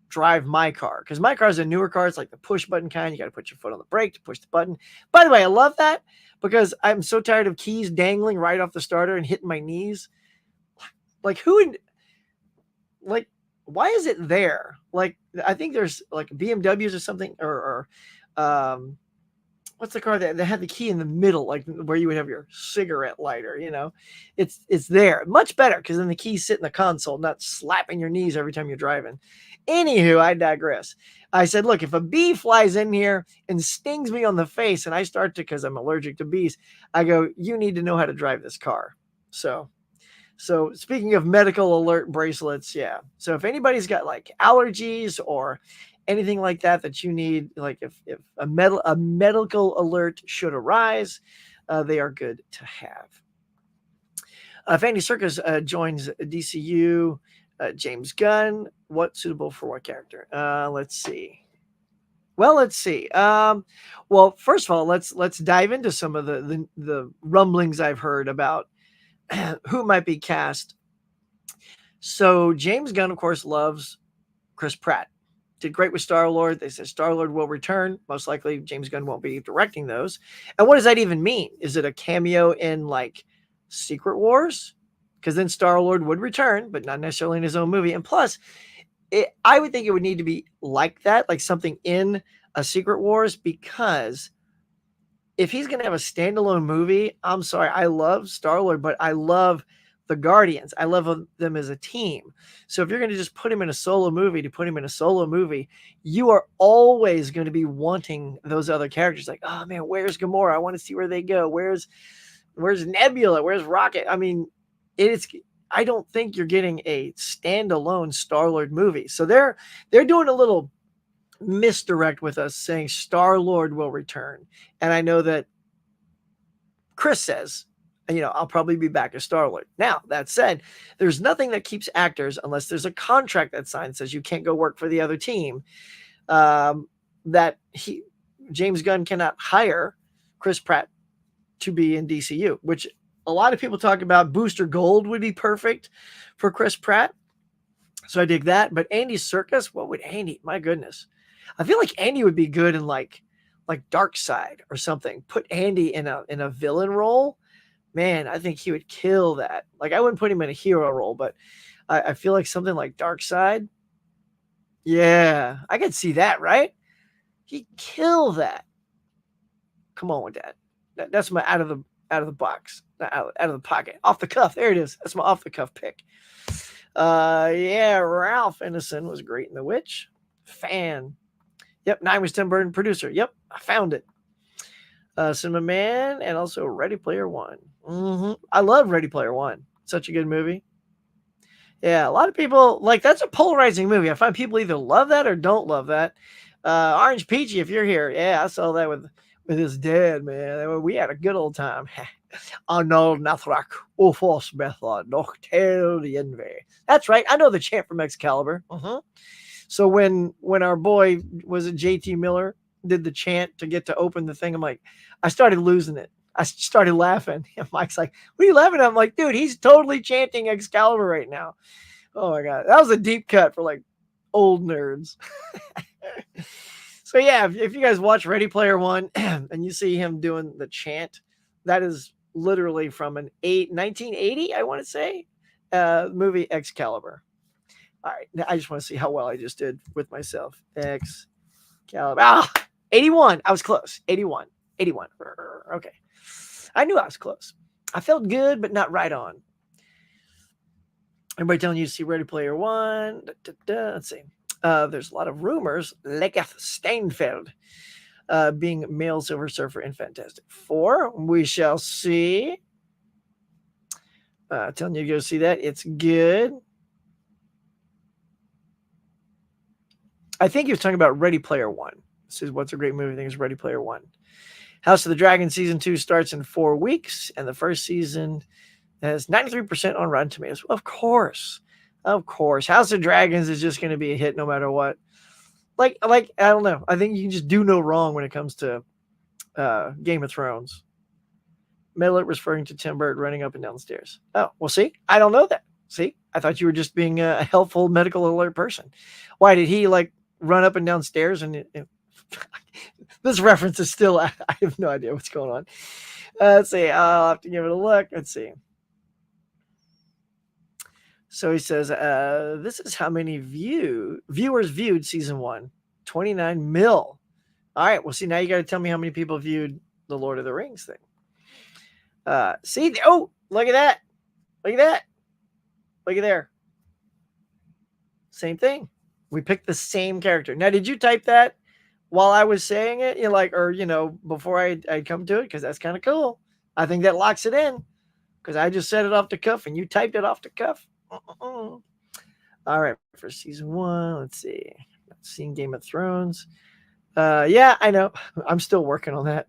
A: drive my car, because my car is a newer car. It's like the push button kind. You got to put your foot on the brake to push the button. By the way, I love that, because I'm so tired of keys dangling right off the starter and hitting my knees. Like, why is it there? Like, I think there's like BMWs or something, or what's the car that had the key in the middle, like where you would have your cigarette lighter, it's there. Much better, because then the keys sit in the console, not slapping your knees every time you're driving. Anywho, I digress. I said, look, if a bee flies in here and stings me on the face, and I start to, because I'm allergic to bees, I go, you need to know how to drive this car. So speaking of medical alert bracelets, yeah. So if anybody's got like allergies or anything like that you need, like if a medical alert should arise, they are good to have. If Andy Serkis joins DCU, James Gunn, what suitable for what character? Let's see. Well, let's see. Well, first of all, let's dive into some of the rumblings I've heard about who might be cast. So James Gunn, of course, loves Chris Pratt. Did great with Star-Lord. They said Star-Lord will return. Most likely James Gunn won't be directing those. And what does that even mean? Is it a cameo in like Secret Wars? Because then Star-Lord would return, but not necessarily in his own movie. And plus, I would think it would need to be like that, like something in a Secret Wars, because if he's going to have a standalone movie, I'm sorry, I love Star-Lord, but I love the Guardians. I love them as a team. So if you're going to just put him in a solo movie to put him in a solo movie, you are always going to be wanting those other characters. Like, oh man, where's Gamora? I want to see where they go. Where's Nebula? Where's Rocket? I mean, I don't think you're getting a standalone Star-Lord movie. So they're doing a little misdirect with us, saying Star-Lord will return. And I know that Chris says, I'll probably be back as Star-Lord. Now, that said, there's nothing that keeps actors, unless there's a contract that signs says you can't go work for the other team, that James Gunn cannot hire Chris Pratt to be in DCU, which a lot of people talk about. Booster Gold would be perfect for Chris Pratt. So I dig that. But Andy Serkis, what would Andy? My goodness. I feel like Andy would be good in like Dark Side or something. Put Andy in a villain role. Man, I think he would kill that. Like, I wouldn't put him in a hero role, but I feel like something like Dark Side. Yeah, I could see that, right? He'd kill that. Come on with that. That's my out of the box, out of the pocket, off the cuff. There it is. That's my off the cuff pick. Yeah, Ralph Ineson was great in The Witch. Fan. Yep, 9 was Tim Burton, producer. Yep, I found it. Cinema Man, and also Ready Player One. I love Ready Player One. Such a good movie. Yeah, a lot of people like that's a polarizing movie. I find people either love that or don't love that. Orange Peachy, if you're here, yeah, I saw that with his dad, man. We had a good old time. Arnold Nathrak, Ufos Method, Noctel the Envy. That's right. I know the chant from Excalibur. So when our boy was it JT Miller did the chant to get to open the thing, I'm like, I started losing it. I started laughing. And Mike's like, "What are you laughing at?" I'm like, "Dude, he's totally chanting Excalibur right now." Oh my god, that was a deep cut for like old nerds. So yeah, if you guys watch Ready Player One and you see him doing the chant, that is literally from 1980, I want to say, movie Excalibur. All right, now I just want to see how well I just did with myself. Excalibur. 81. I was close. 81. 81. Okay. I knew I was close. I felt good, but not right on. Everybody telling you to see Ready Player One. Let's see. There's a lot of rumors. Leketh Steinfeld being male Silver Surfer in Fantastic Four. We shall see. Telling you to go see that. It's good. I think he was talking about Ready Player One. This is what's a great movie. I think it's Ready Player One. House of the Dragon season 2 starts in 4 weeks, and the first season has 93% on Rotten Tomatoes. Of course. House of Dragons is just going to be a hit no matter what. Like I don't know. I think you can just do no wrong when it comes to Game of Thrones. Miller referring to Tim Burton running up and down the stairs. Oh, well, see, I don't know that. See, I thought you were just being a helpful medical alert person. Why did he like run up and down stairs? And this reference is still, I have no idea what's going on. Let's see. I'll have to give it a look. Let's see. So he says, this is how many viewers viewed season 1. 29 mil. All right. Well, see, now you got to tell me how many people viewed the Lord of the Rings thing. See, oh, look at that. Look at that. Look at there. Same thing. We picked the same character. Now, did you type that while I was saying it? You like, or, before I'd come to it? Because that's kind of cool. I think that locks it in. Because I just said it off the cuff and you typed it off the cuff. All right. For season 1, let's see. Not seeing Game of Thrones. Yeah, I know. I'm still working on that.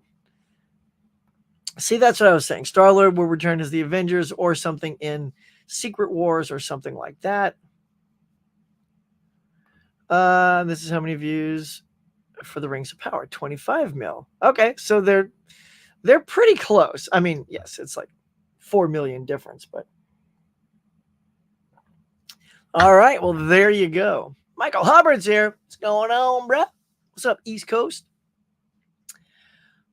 A: See, that's what I was saying. Star-Lord will return as the Avengers or something in Secret Wars or something like that. This is how many views for the Rings of Power. 25 mil. Okay, so they're pretty close. I mean, yes, it's like 4 million difference, but all right. Well, there you go. Michael Hubbard's here. What's going on, bro? What's up, East Coast?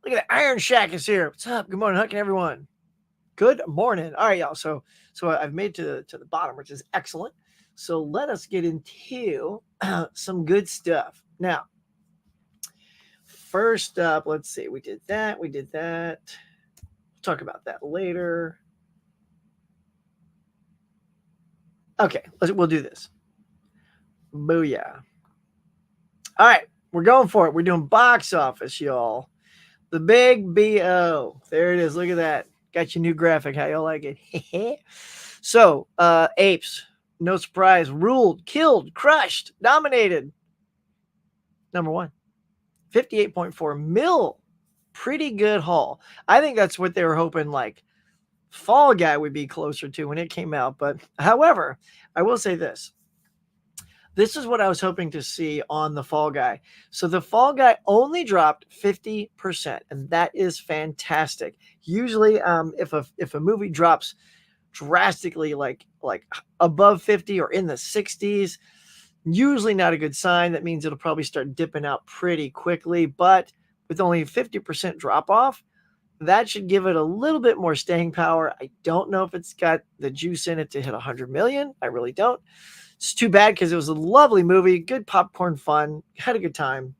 A: Look at that. Iron Shack is here. What's up? Good morning, Huck and everyone. Good morning. All right, y'all. So I've made to the bottom, which is excellent. So let us get into some good stuff. Now, first up, let's see. We did that. We'll talk about that later. Okay, we'll do this. Booyah. All right, we're going for it. We're doing box office, y'all. The big BO. There it is. Look at that. Got your new graphic. How y'all like it? So, Apes, no surprise, ruled, killed, crushed, dominated. Number 1. 58.4 mil. Pretty good haul. I think that's what they were hoping, like, Fall Guy would be closer to when it came out. But, however, I will say this. This is what I was hoping to see on the Fall Guy. So the Fall Guy only dropped 50%, and that is fantastic. Usually, if a movie drops drastically, like above 50 or in the 60s, usually not a good sign. That means it'll probably start dipping out pretty quickly. But with only 50% drop off, that should give it a little bit more staying power. I don't know if it's got the juice in it to hit 100 million. I really don't. It's too bad because it was a lovely movie, good popcorn fun, had a good time.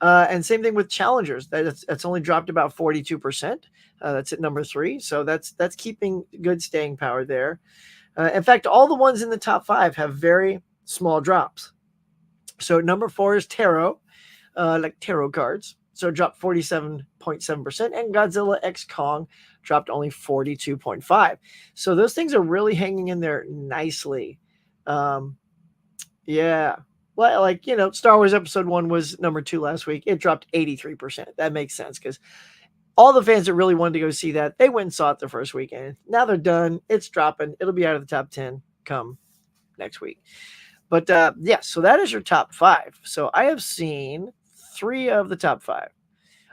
A: And same thing with Challengers. That's only dropped about 42%. That's at number 3. So that's keeping good staying power there. In fact, all the ones in the top 5 have very small drops. So number 4 is Tarot, like tarot cards. So it dropped 47.7%, and Godzilla X Kong dropped only 42.5. So those things are really hanging in there nicely. Um, yeah. Well, like, Star Wars Episode 1 was number 2 last week. It dropped 83%. That makes sense because all the fans that really wanted to go see that, they went and saw it the first weekend. Now they're done. It's dropping. It'll be out of the top 10 come next week. But yeah, so that is your top 5. So I have seen 3 of the top 5.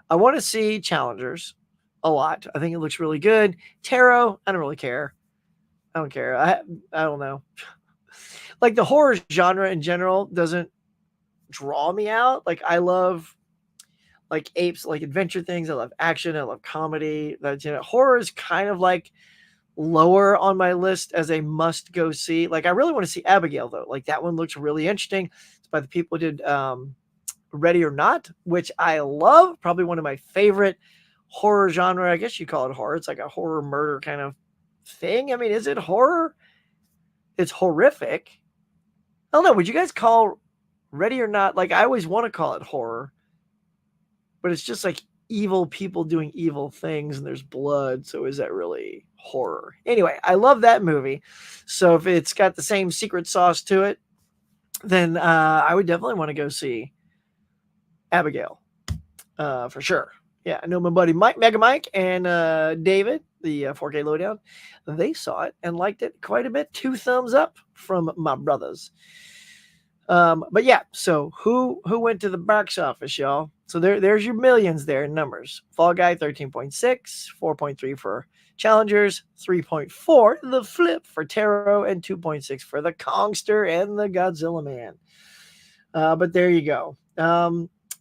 A: I want to see Challengers a lot. I think it looks really good. Tarot, I don't really care. I don't care. I don't know. Like the horror genre in general doesn't draw me out. Like I love like Apes, like adventure things. I love action. I love comedy. That horror is kind of like lower on my list as a must go see. Like I really want to see Abigail though. Like that one looks really interesting. It's by the people who did Ready or Not, which I love. Probably one of my favorite horror genre. I guess you call it horror. It's like a horror murder kind of thing. I mean, is it horror? It's horrific. I don't know. Would you guys call Ready or Not? Like I always want to call it horror, but it's just like evil people doing evil things and there's blood. So is that really horror? Anyway, I love that movie. So if it's got the same secret sauce to it, then I would definitely want to go see Abigail for sure. Yeah, I know my buddy Mega Mike, and David, the 4K Lowdown, they saw it and liked it quite a bit. 2 thumbs up from my brothers. But yeah, so who went to the box office, y'all? So there's your millions there in numbers. Fall Guy 13.6, 4.3 for Challengers, 3.4 the Flip for Tarot, and 2.6 for the Kongster and the Godzilla Man. But there you go.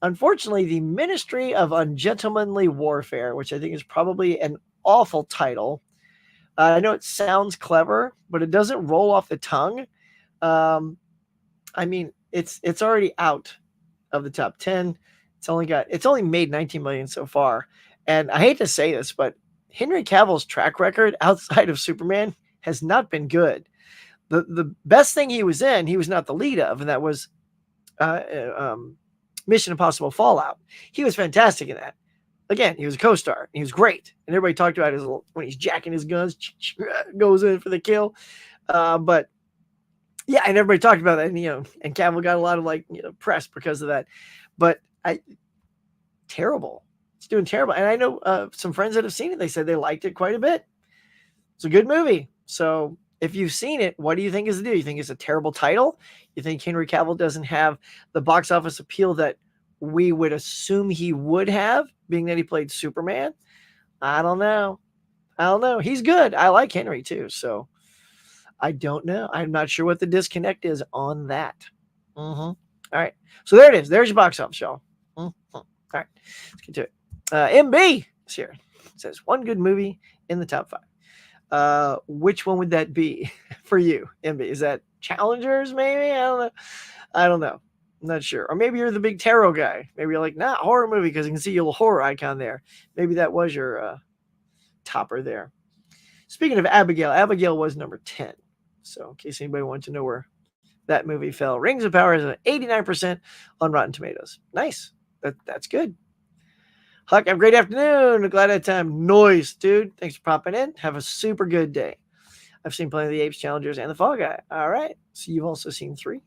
A: Unfortunately, the Ministry of Ungentlemanly Warfare, which I think is probably an awful title. I know it sounds clever, but it doesn't roll off the tongue. I mean, it's already out of the top 10. It's only made 19 million so far. And I hate to say this, but Henry Cavill's track record outside of Superman has not been good. The best thing he was in, he was not the lead of, and that was Mission Impossible Fallout. He was fantastic in that. Again, he was a co-star. He was great. And everybody talked about his when he's jacking his guns, goes in for the kill. But yeah, and everybody talked about that. And, and Cavill got a lot of press because of that. But terrible. It's doing terrible. And I know some friends that have seen it. They said they liked it quite a bit. It's a good movie. So if you've seen it, what do you think is the deal? You think it's a terrible title? You think Henry Cavill doesn't have the box office appeal that we would assume he would have, being that he played Superman? I don't know. He's good. I like Henry too. So I don't know. I'm not sure what the disconnect is on that. All right. So there it is. There's your box office, y'all. All right. Let's get to it. MB is here. It says one good movie in the top 5. Which one would that be for you, MB? Is that Challengers, maybe? I don't know. I'm not sure. Or maybe you're the big tarot guy. Maybe you're like, nah, horror movie, because you can see your little horror icon there. Maybe that was your topper there. Speaking of Abigail was number 10. So in case anybody wanted to know where that movie fell. Rings of Power is at 89% on Rotten Tomatoes. Nice. That's good. Huck, have a great afternoon. Glad I had time. Noise, dude. Thanks for popping in. Have a super good day. I've seen Planet of the Apes, Challengers, and The Fall Guy. All right. So you've also seen 3.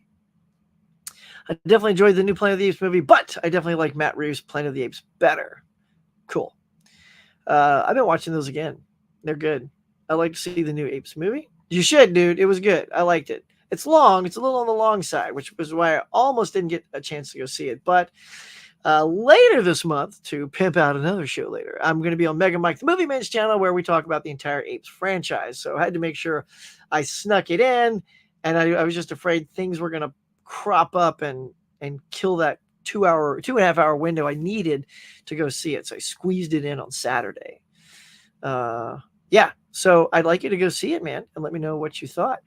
A: I definitely enjoyed the new Planet of the Apes movie, but I definitely like Matt Reeves' Planet of the Apes better. Cool. I've been watching those again. They're good. I like to see the new Apes movie. You should, dude. It was good. I liked it. It's long. It's a little on the long side, which was why I almost didn't get a chance to go see it. But later this month, to pimp out another show later, I'm going to be on Mega Mike, the Movie Man's channel, where we talk about the entire Apes franchise. So I had to make sure I snuck it in, and I was just afraid things were going to crop up and kill that 2.5 hour window I needed to go see it. So I squeezed it in on Saturday. Yeah, so I'd like you to go see it, man, and let me know what you thought.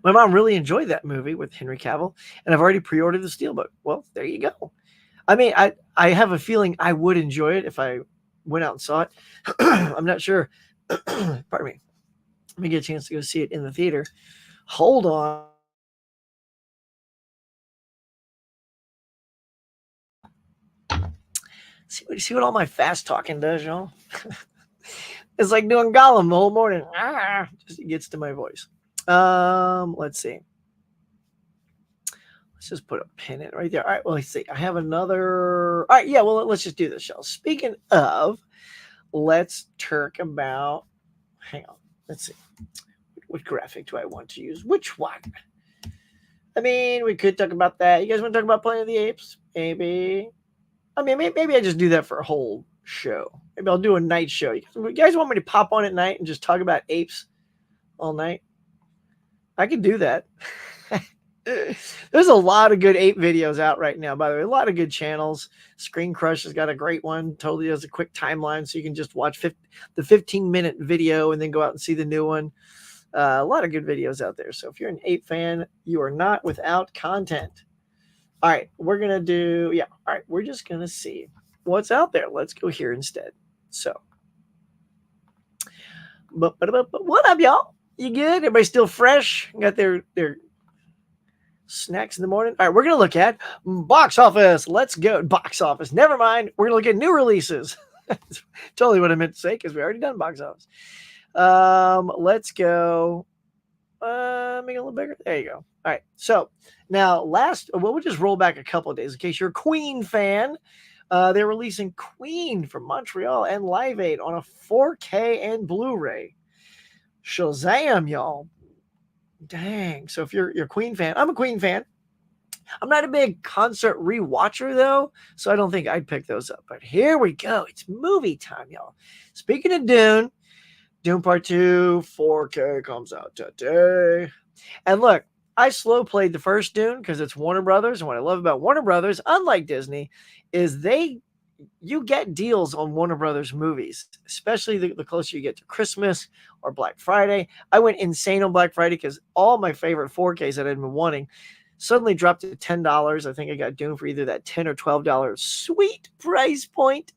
A: My mom really enjoyed that movie with Henry Cavill, and I've already pre-ordered the Steelbook. Well, there you go. I mean, I have a feeling I would enjoy it if I went out and saw it. I'm not sure. Pardon me. Let me get a chance to go see it in the theater. Hold on. See what all my fast talking does, y'all? It's like doing Gollum the whole morning. Just gets to my voice. Let's see. Let's just put a pin in right there. All right, well, let's see. I have another. All right, yeah, well, let's just do this, y'all. Speaking of, let's talk about. Hang on. Let's see. What graphic do I want to use? Which one? I mean, we could talk about that. You guys want to talk about Planet of the Apes? Maybe. I mean, maybe I just do that for a whole show. Maybe I'll do a night show. You guys want me to pop on at night and just talk about apes all night? I can do that. There's a lot of good ape videos out right now, by the way. A lot of good channels. Screen Crush has got a great one. Totally does a quick timeline, so you can just watch the 15-minute video and then go out and see the new one. A lot of good videos out there. So if you're an ape fan, you are not without content. All right, we're going to do, yeah. All right, we're just going to see what's out there. Let's go here instead. So, but what up, y'all? You good? Everybody still fresh? Got their snacks in the morning? All right, we're going to look at box office. Let's go. Box office. Never mind. We're going to look at new releases. That's totally what I meant to say because we already done box office. Let's go. Make it a little bigger. There you go. All right. So now we'll just roll back a couple of days in case you're a Queen fan. They're releasing Queen from Montreal and Live Aid on a 4K and Blu-ray. Shazam, y'all. Dang. So if you're a Queen fan, I'm a Queen fan. I'm not a big concert rewatcher though, so I don't think I'd pick those up. But here we go. It's movie time, y'all. Speaking of Dune Part 2 4K comes out today. And look, I slow played the first Dune because it's Warner Brothers. And what I love about Warner Brothers, unlike Disney, is you get deals on Warner Brothers movies, especially the closer you get to Christmas or Black Friday. I went insane on Black Friday because all my favorite 4Ks that I'd been wanting suddenly dropped to $10. I think I got Dune for either that $10 or $12 sweet price point.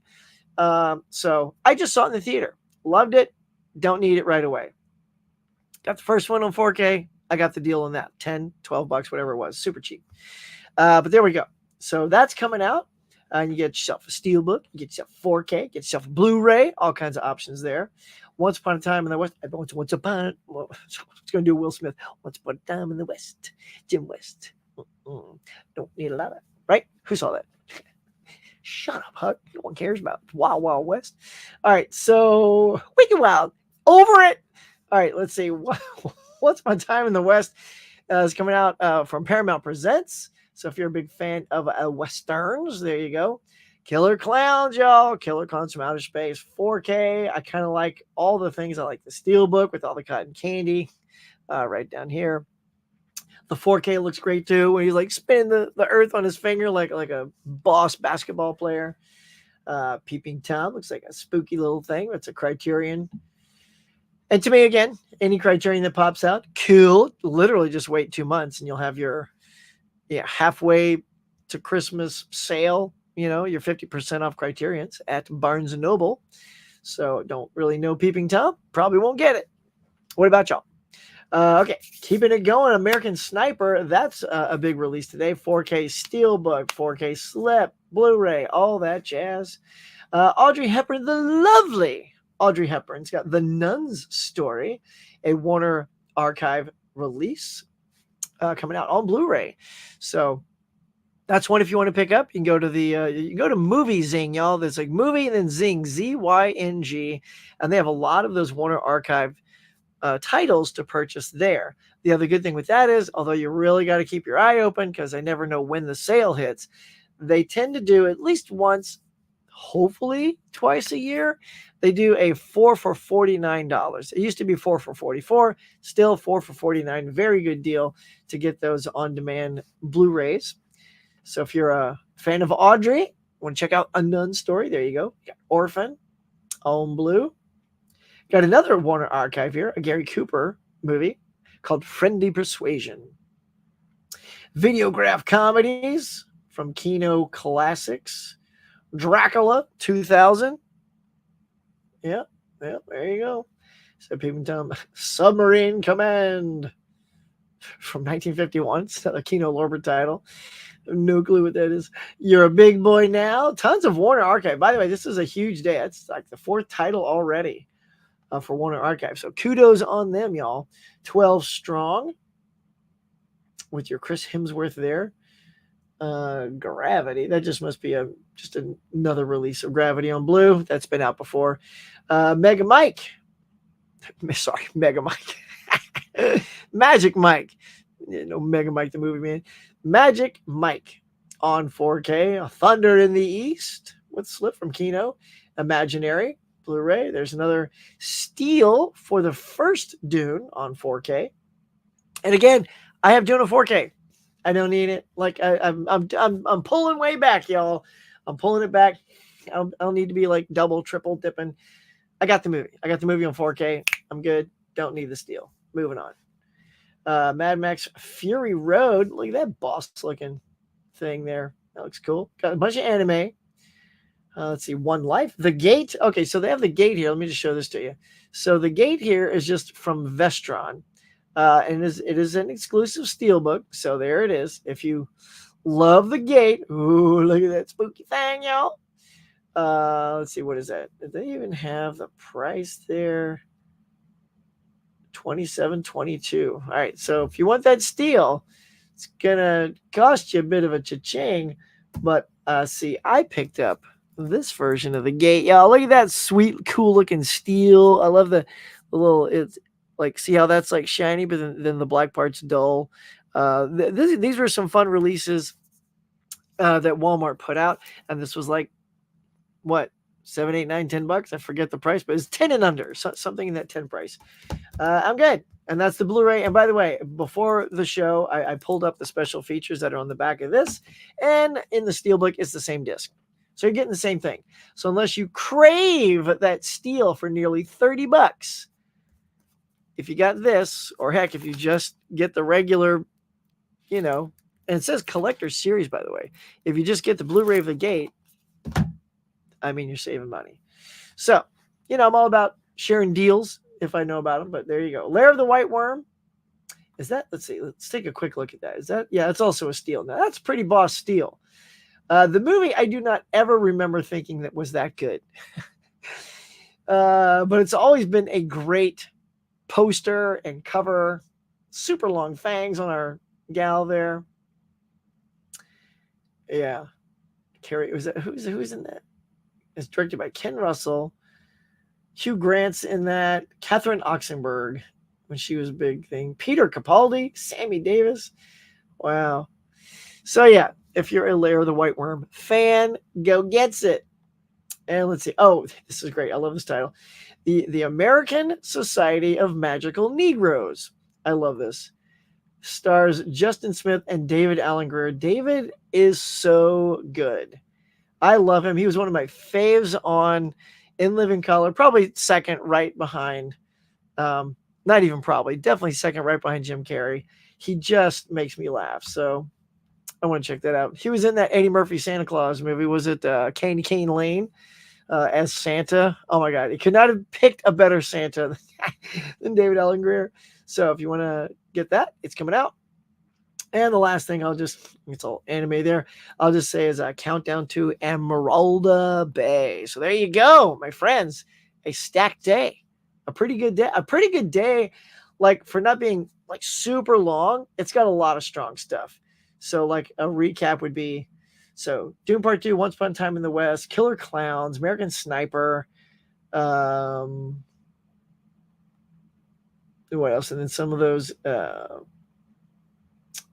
A: So I just saw it in the theater. Loved it. Don't need it right away. Got the first one on 4K. I got the deal on that. 10, 12 bucks, whatever it was. Super cheap. But there we go. So that's coming out. And you get yourself a Steelbook. You get yourself 4K. Get yourself a Blu-ray. All kinds of options there. Once Upon a Time in the West. Once upon. Well, it's going to do Will Smith. Once Upon a Time in the West. Jim West. Don't need a lot of. Right? Who saw that? Shut up, Huck. No one cares about Wild Wild West. All right. So, Wicked Wild. Over it. All right, let's see. What's My Time in the West is coming out from Paramount Presents. So if you're a big fan of Westerns, there you go. Killer Klowns, y'all. Killer Klowns from Outer Space. 4K. I kind of like all the things. I like the Steelbook with all the cotton candy right down here. The 4K looks great too when he's like spinning the earth on his finger like a boss basketball player. Peeping Tom looks like a spooky little thing. It's a Criterion. And to me, again, any Criterion that pops out, cool. Literally just wait 2 months and you'll have your halfway to Christmas sale, your 50% off Criterions at Barnes & Noble. So don't really know Peeping Tom. Probably won't get it. What about y'all? Okay, keeping it going. American Sniper, that's a big release today. 4K Steelbook, 4K Slip, Blu-ray, all that jazz. Audrey Hepburn, the lovely Audrey Hepburn's got The Nun's Story, a Warner Archive release coming out on Blu-ray. So that's one if you want to pick up. You can go to you can go to Movie Zing, y'all. There's like Movie and then Zing, ZYNG, and they have a lot of those Warner Archive titles to purchase there. The other good thing with that is, although you really got to keep your eye open because I never know when the sale hits, they tend to do at least once, hopefully twice a year. They do a 4 for $49. It used to be 4 for $44, still 4 for $49. Very good deal to get those on-demand Blu-rays. So if you're a fan of Audrey, want to check out A Nun's Story, there you go. You got Orphan on Blue. Got another Warner Archive here, a Gary Cooper movie called Friendly Persuasion. Videograph comedies from Kino Classics. Dracula 2000. Yeah, there you go. So Peeping Tom, Submarine Command. from 1951. It's a Kino Lorber title. No clue what that is. You're a Big Boy Now. Tons of Warner Archive. By the way, this is a huge day. It's like the 4th title already for Warner Archive. So kudos on them, y'all. 12 strong with your Chris Hemsworth there. Gravity. That just must be just another release of Gravity on Blue. That's been out before. Mega Mike. Sorry, Mega Mike. Magic Mike. Mega Mike the movie, man. Magic Mike on 4K. Thunder in the East with Slip from Kino. Imaginary Blu-ray. There's another Steel for the first Dune on 4K. And again, I have Dune on 4K. I don't need it. Like I'm pulling way back, y'all. I'm pulling it back. I don't need to be like double, triple dipping. I got the movie. I got the movie on 4K. I'm good. Don't need the Steel. Moving on. Mad Max Fury Road. Look at that boss looking thing there. That looks cool. Got a bunch of anime. Let's see. One Life. The Gate. Okay, so they have the Gate here. Let me just show this to you. So the Gate here is just from Vestron. And it is an exclusive steelbook. So there it is. If you love the Gate. Ooh, look at that spooky thing, y'all. Let's see. What is that? Did they even have the price there? $27.22. All right, so if you want that steel, it's gonna cost you a bit of a cha-ching. But see, I picked up this version of the Gate. Y'all, look at that sweet, cool looking steel. I love the little. It's like, see how that's like shiny, but then the black part's dull. These were some fun releases that Walmart put out, and this was like what, $7, $8, $9, $10. I forget the price, but it's 10 and under, so something in that 10 price. I'm good. And that's the Blu-ray. And by the way, before the show, I pulled up the special features that are on the back of this. And in the Steelbook, it's the same disc. So you're getting the same thing. So unless you crave that steel for nearly $30, if you got this, or heck, if you just get the regular, and it says collector series, by the way. If you just get the Blu-ray of the Gate, I mean, you're saving money. So, I'm all about sharing deals if I know about them, but there you go. Lair of the White Worm. Is that, let's see, let's take a quick look at that. Is that, yeah, it's also a steel. Now, that's pretty boss steel. The movie, I do not ever remember thinking that was that good. But it's always been a great poster and cover. Super long fangs on our gal there. Yeah. Carrie, who's in that? It's directed by Ken Russell. Hugh Grant's in that. Catherine Oxenberg, when she was a big thing. Peter Capaldi, Sammy Davis. Wow. So yeah, if you're a Lair of the White Worm fan, go gets it. And let's see. Oh, this is great. I love this title. The American Society of Magical Negroes. I love this. Stars Justin Smith and David Alan Grier. David is so good. I love him. He was one of my faves on In Living Color, probably second right behind, not even probably, definitely second right behind Jim Carrey. He just makes me laugh. So I want to check that out. He was in that Eddie Murphy Santa Claus movie. Was it Candy Cane Lane as Santa? Oh my God. He could not have picked a better Santa than David Alan Grier. So if you want to get that, it's coming out. And the last thing it's all anime there, I'll just say is a countdown to Emeralda Bay. So there you go, my friends. A stacked day. A pretty good day. Like, for not being like super long, it's got a lot of strong stuff. So like a recap would be, so Doom Part 2, Once Upon a Time in the West, Killer Klowns, American Sniper, what else? And then some of those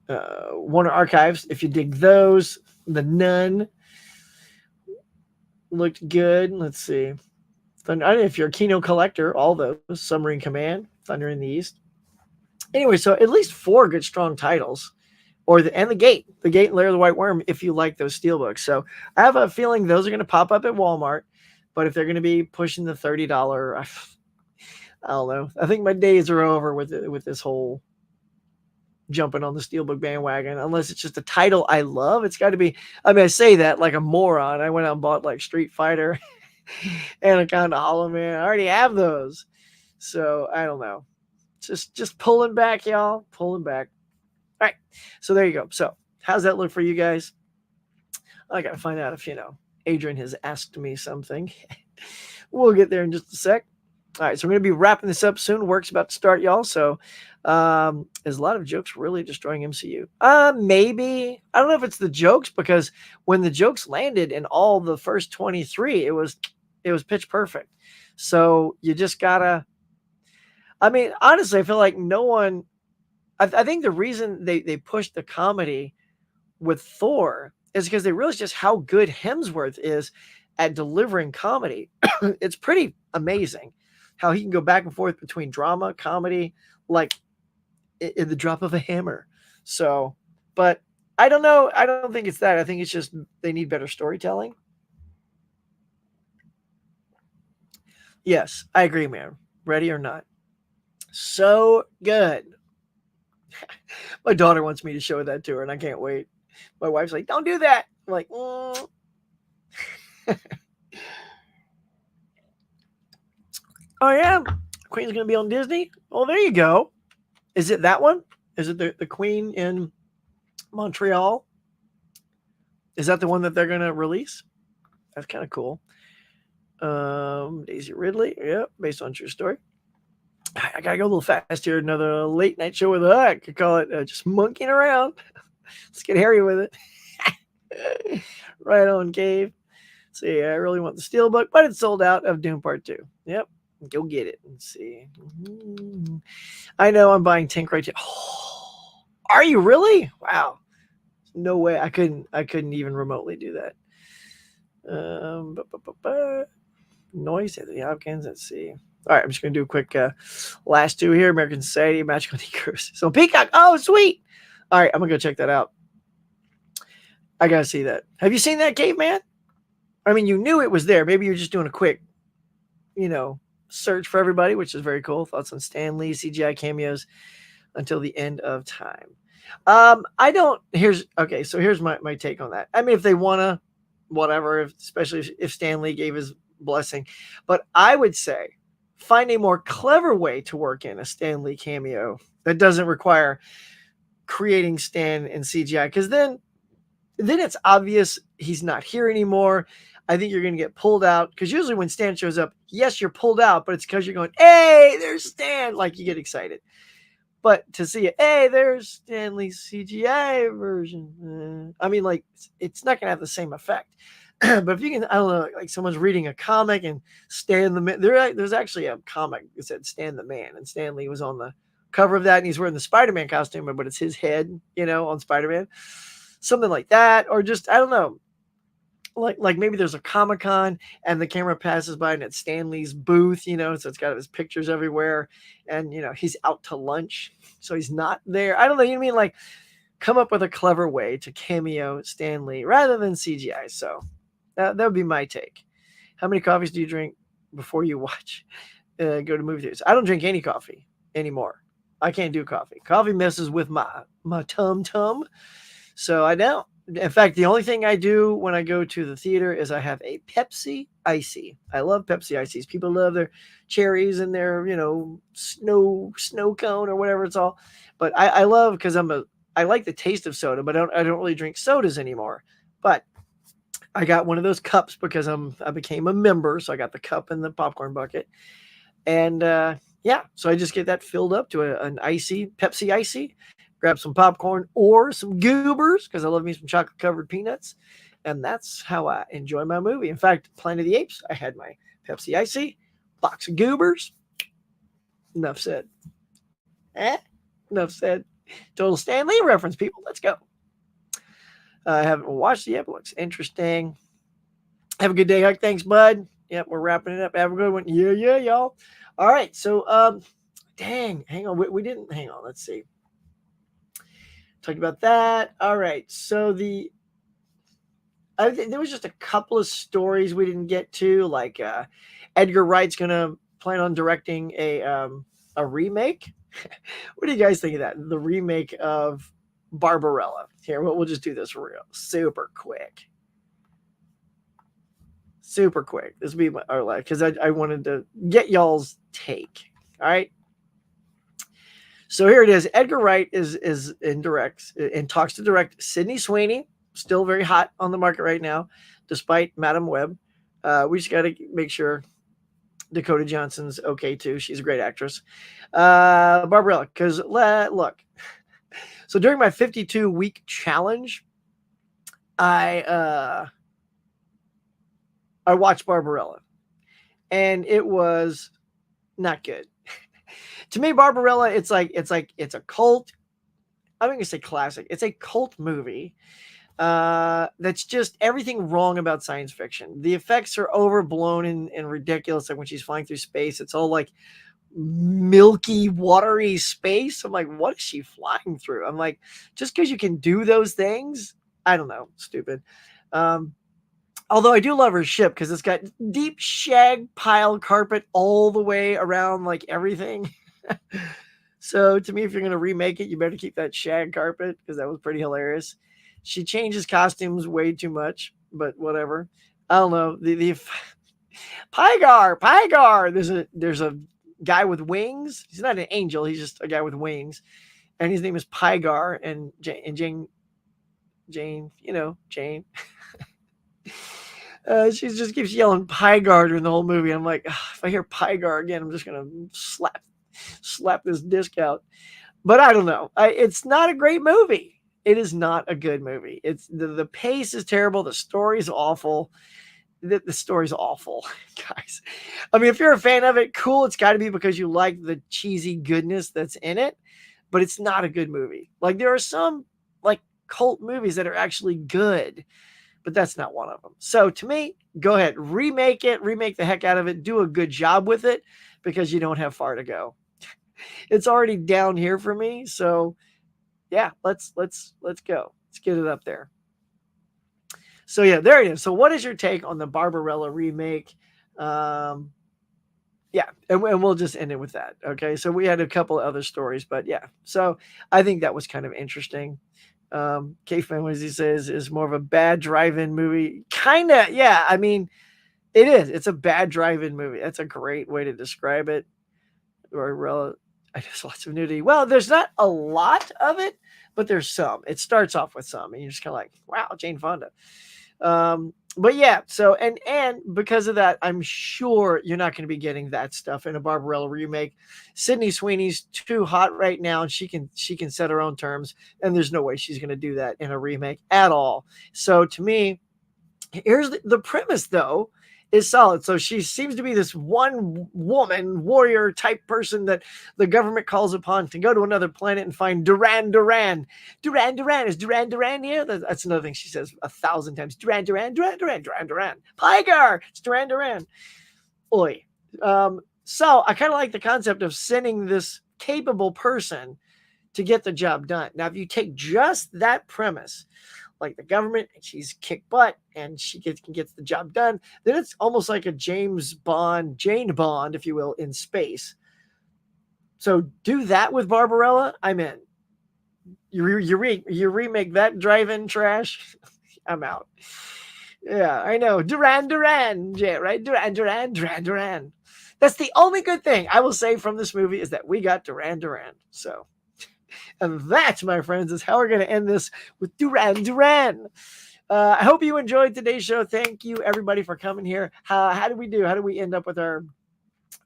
A: Warner Archives, if you dig those. The Nun looked good. Let's see. Thunder, I don't know if you're a Kino collector, all those. Submarine Command, Thunder in the East. Anyway, so at least 4 good, strong titles. And the Gate and Lair of the White Worm, if you like those steelbooks. So I have a feeling those are going to pop up at Walmart. But if they're going to be pushing the $30, I don't know. I think my days are over with this whole jumping on the steelbook bandwagon, unless it's just a title I love. It's got to be, I mean, I say that like a moron. I went out and bought like Street Fighter and Anaconda Hollow Man. I already have those. So I don't know. Just pulling back, y'all. Pulling back. All right. So there you go. So how's that look for you guys? I got to find out if, Adrian has asked me something. We'll get there in just a sec. All right. So we're going to be wrapping this up soon. Work's about to start, y'all. So is a lot of jokes really destroying MCU? Maybe. I don't know if it's the jokes, because when the jokes landed in all the first 23, it was pitch perfect. So you just gotta, I mean, honestly, I feel like no one, I think the reason they pushed the comedy with Thor is because they realized just how good Hemsworth is at delivering comedy. It's pretty amazing how he can go back and forth between drama, comedy, like in the drop of a hammer. So, but I don't know. I don't think it's that. I think it's just they need better storytelling. Yes, I agree, man. Ready or not. So good. My daughter wants me to show that to her, and I can't wait. My wife's like, "Don't do that." I'm like, "Oh yeah, Queen's gonna be on Disney." Oh, there you go. Is it that one? Is it the Queen in Montreal? Is that the one that they're gonna release? That's kind of cool. Daisy Ridley, yeah, based on true story. I gotta go a little fast here. Another late night show with I could call it just monkeying around. Let's get hairy with it. Right on, Cave. So yeah, I really want the Steelbook, but it's sold out of Doom Part 2. Yep. Go get it. Let's see. I know I'm buying Tank right here. Oh, are you really? Wow. No way. I couldn't even remotely do that. Noise, Anthony Hopkins. Let's see. All right, I'm just gonna do a quick last two here. American Society, Magical Negroes. So Peacock. Oh, sweet. All right, I'm gonna go check that out. I gotta see that. Have you seen that, Caveman? I mean, you knew it was there. Maybe you're just doing a quick, search for everybody, which is very cool. Thoughts on Stan Lee CGI cameos until the end of time. I don't. Here's my take on that. I mean, if they wanna, whatever. Especially if Stan Lee gave his blessing, but I would say find a more clever way to work in a Stan Lee cameo that doesn't require creating Stan in CGI, because then it's obvious he's not here anymore. I think you're going to get pulled out, because usually when Stan shows up, yes, you're pulled out, but it's because you're going, hey, there's Stan. Like, you get excited. But to see it, hey, there's Stanley's CGI version. I mean, like, it's not going to have the same effect. But if you can, I don't know, like someone's reading a comic and Stan the Man, there's actually a comic that said Stan the Man, and Stanley was on the cover of that, and he's wearing the Spider-Man costume, but it's his head, on Spider-Man. Something like that, or just, I don't know, like maybe there's a Comic-Con and the camera passes by and it's Stanley's booth, so it's got his pictures everywhere, and he's out to lunch, so he's not there. I don't know, you know what I mean? Like, come up with a clever way to cameo Stanley rather than CGI. So that would be my take. How many coffees do you drink before you watch go to movie theaters? I don't drink any coffee anymore. I can't do coffee. Coffee messes with my tum. So I don't. In fact, the only thing I do when I go to the theater is I have a Pepsi Icy. I love Pepsi Ices. People love their cherries and their, snow cone or whatever it's all. But I love, because I like the taste of soda, but I don't really drink sodas anymore. But I got one of those cups because I became a member, so I got the cup and the popcorn bucket. And yeah, so I just get that filled up to an icy, Pepsi Icy, grab some popcorn or some goobers, because I love me some chocolate covered peanuts. And that's how I enjoy my movie. In fact, Planet of the Apes, I had my Pepsi Icy, box of goobers. Enough said. Enough said. Total Stan Lee reference, people. Let's go. I haven't watched it yet, but looks interesting. Have a good day, Huck. Thanks, bud. Yep, we're wrapping it up. Have a good one. Yeah, y'all. All right. So, dang, hang on. We didn't hang on. Let's see. Talked about that. All right. So there was just a couple of stories we didn't get to, like Edgar Wright's gonna plan on directing a remake. What do you guys think of that? The remake of Barbarella. Here, we'll just do this real super quick. Super quick. This will be our life, because I wanted to get y'all's take. All right. So here it is. Edgar Wright is in talks to direct Sydney Sweeney, still very hot on the market right now, despite Madam Web. We just got to make sure Dakota Johnson's okay too. She's a great actress. Barbarella, because look, so during my 52-week challenge, I watched Barbarella, and it was not good. To me, Barbarella, it's a cult. I'm going to say classic. It's a cult movie that's just everything wrong about science fiction. The effects are overblown and ridiculous. Like when she's flying through space, it's all like milky, watery space. I'm like, what is she flying through? I'm like, just because you can do those things, I don't know, stupid. Although I do love her ship because it's got deep shag pile carpet all the way around like everything. So to me, if you're going to remake it, you better keep that shag carpet because that was pretty hilarious. She changes costumes way too much, but whatever. I don't know. The Pygar. There's a guy with wings. He's not an angel. He's just a guy with wings, and his name is Pygar. And Jane. She just keeps yelling Pygar during the whole movie. I'm like, if I hear Pygar again, I'm just gonna slap this disc out. But I don't know. It's not a great movie. It is not a good movie. It's the pace is terrible. The story's awful. The story's awful, guys. I mean, if you're a fan of it, cool. It's got to be because you like the cheesy goodness that's in it. But it's not a good movie. Like there are some like cult movies that are actually good, but that's not one of them. So to me, go ahead, remake the heck out of it, do a good job with it because you don't have far to go. It's already down here for me. So yeah, let's go. Let's get it up there. So yeah, there it is. So what is your take on the Barbarella remake? Yeah, and we'll just end it with that. Okay, so we had a couple of other stories, but yeah. So I think that was kind of interesting. Caveman, as he says, is more of a bad drive-in movie. Kind of, yeah. I mean, it is. It's a bad drive-in movie. That's a great way to describe it. I guess lots of nudity. Well, there's not a lot of it, but there's some. It starts off with some, and you're just kind of like, wow, Jane Fonda. But yeah, so and because of that, I'm sure you're not going to be getting that stuff in a Barbarella remake. Sydney Sweeney's too hot right now, and she can set her own terms, and there's no way she's going to do that in a remake at all. So to me, here's the premise though is solid. So she seems to be this one woman warrior type person that the government calls upon to go to another planet and find Duran Duran. Is Duran Duran here? That's another thing she says 1,000 times. Duran Duran. Pygar, it's Duran Duran. Oi. So I kind of like the concept of sending this capable person to get the job done. Now, if you take just that premise, like the government, and she's kick butt, and she gets the job done, then it's almost like a Jane Bond, if you will, in space. So do that with Barbarella, I'm in. You remake that drive-in trash, I'm out. Yeah, I know. Duran Duran, yeah, right? Duran Duran. That's the only good thing I will say from this movie is that we got Duran Duran. So. And that, my friends, is how we're going to end this with Duran Duran. I hope you enjoyed today's show. Thank you, everybody, for coming here. How did we do? How did we end up with our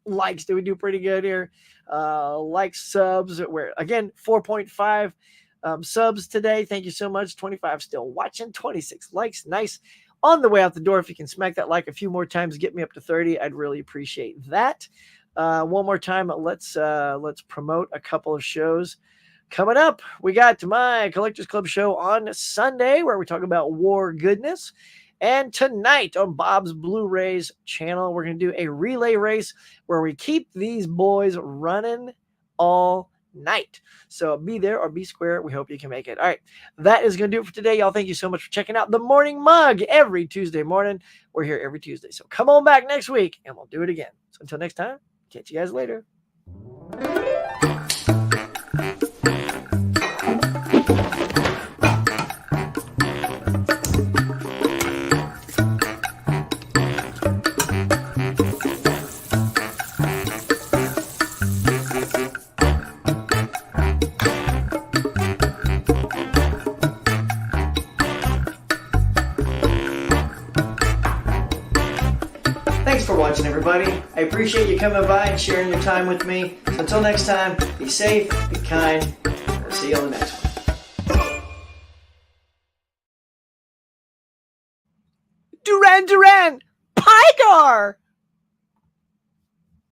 A: likes? Did we do pretty good here? Likes, subs. We're, again, 4.5 subs today. Thank you so much. 25 still watching. 26 likes. Nice. On the way out the door, if you can smack that like a few more times, get me up to 30. I'd really appreciate that. One more time, let's promote a couple of shows. Coming up, we got my Collectors Club show on Sunday where we talk about war goodness. And tonight on Bob's Blu-rays channel, we're going to do a relay race where we keep these boys running all night. So be there or be square. We hope you can make it. All right. That is going to do it for today. Y'all, thank you so much for checking out the Morning Mug every Tuesday morning. We're here every Tuesday. So come on back next week and we'll do it again. So until next time, catch you guys later. watching, everybody. I appreciate you coming by and sharing your time with me. So until next time, be safe, be kind. I'll see you on the next one. Duran Duran! Pygar!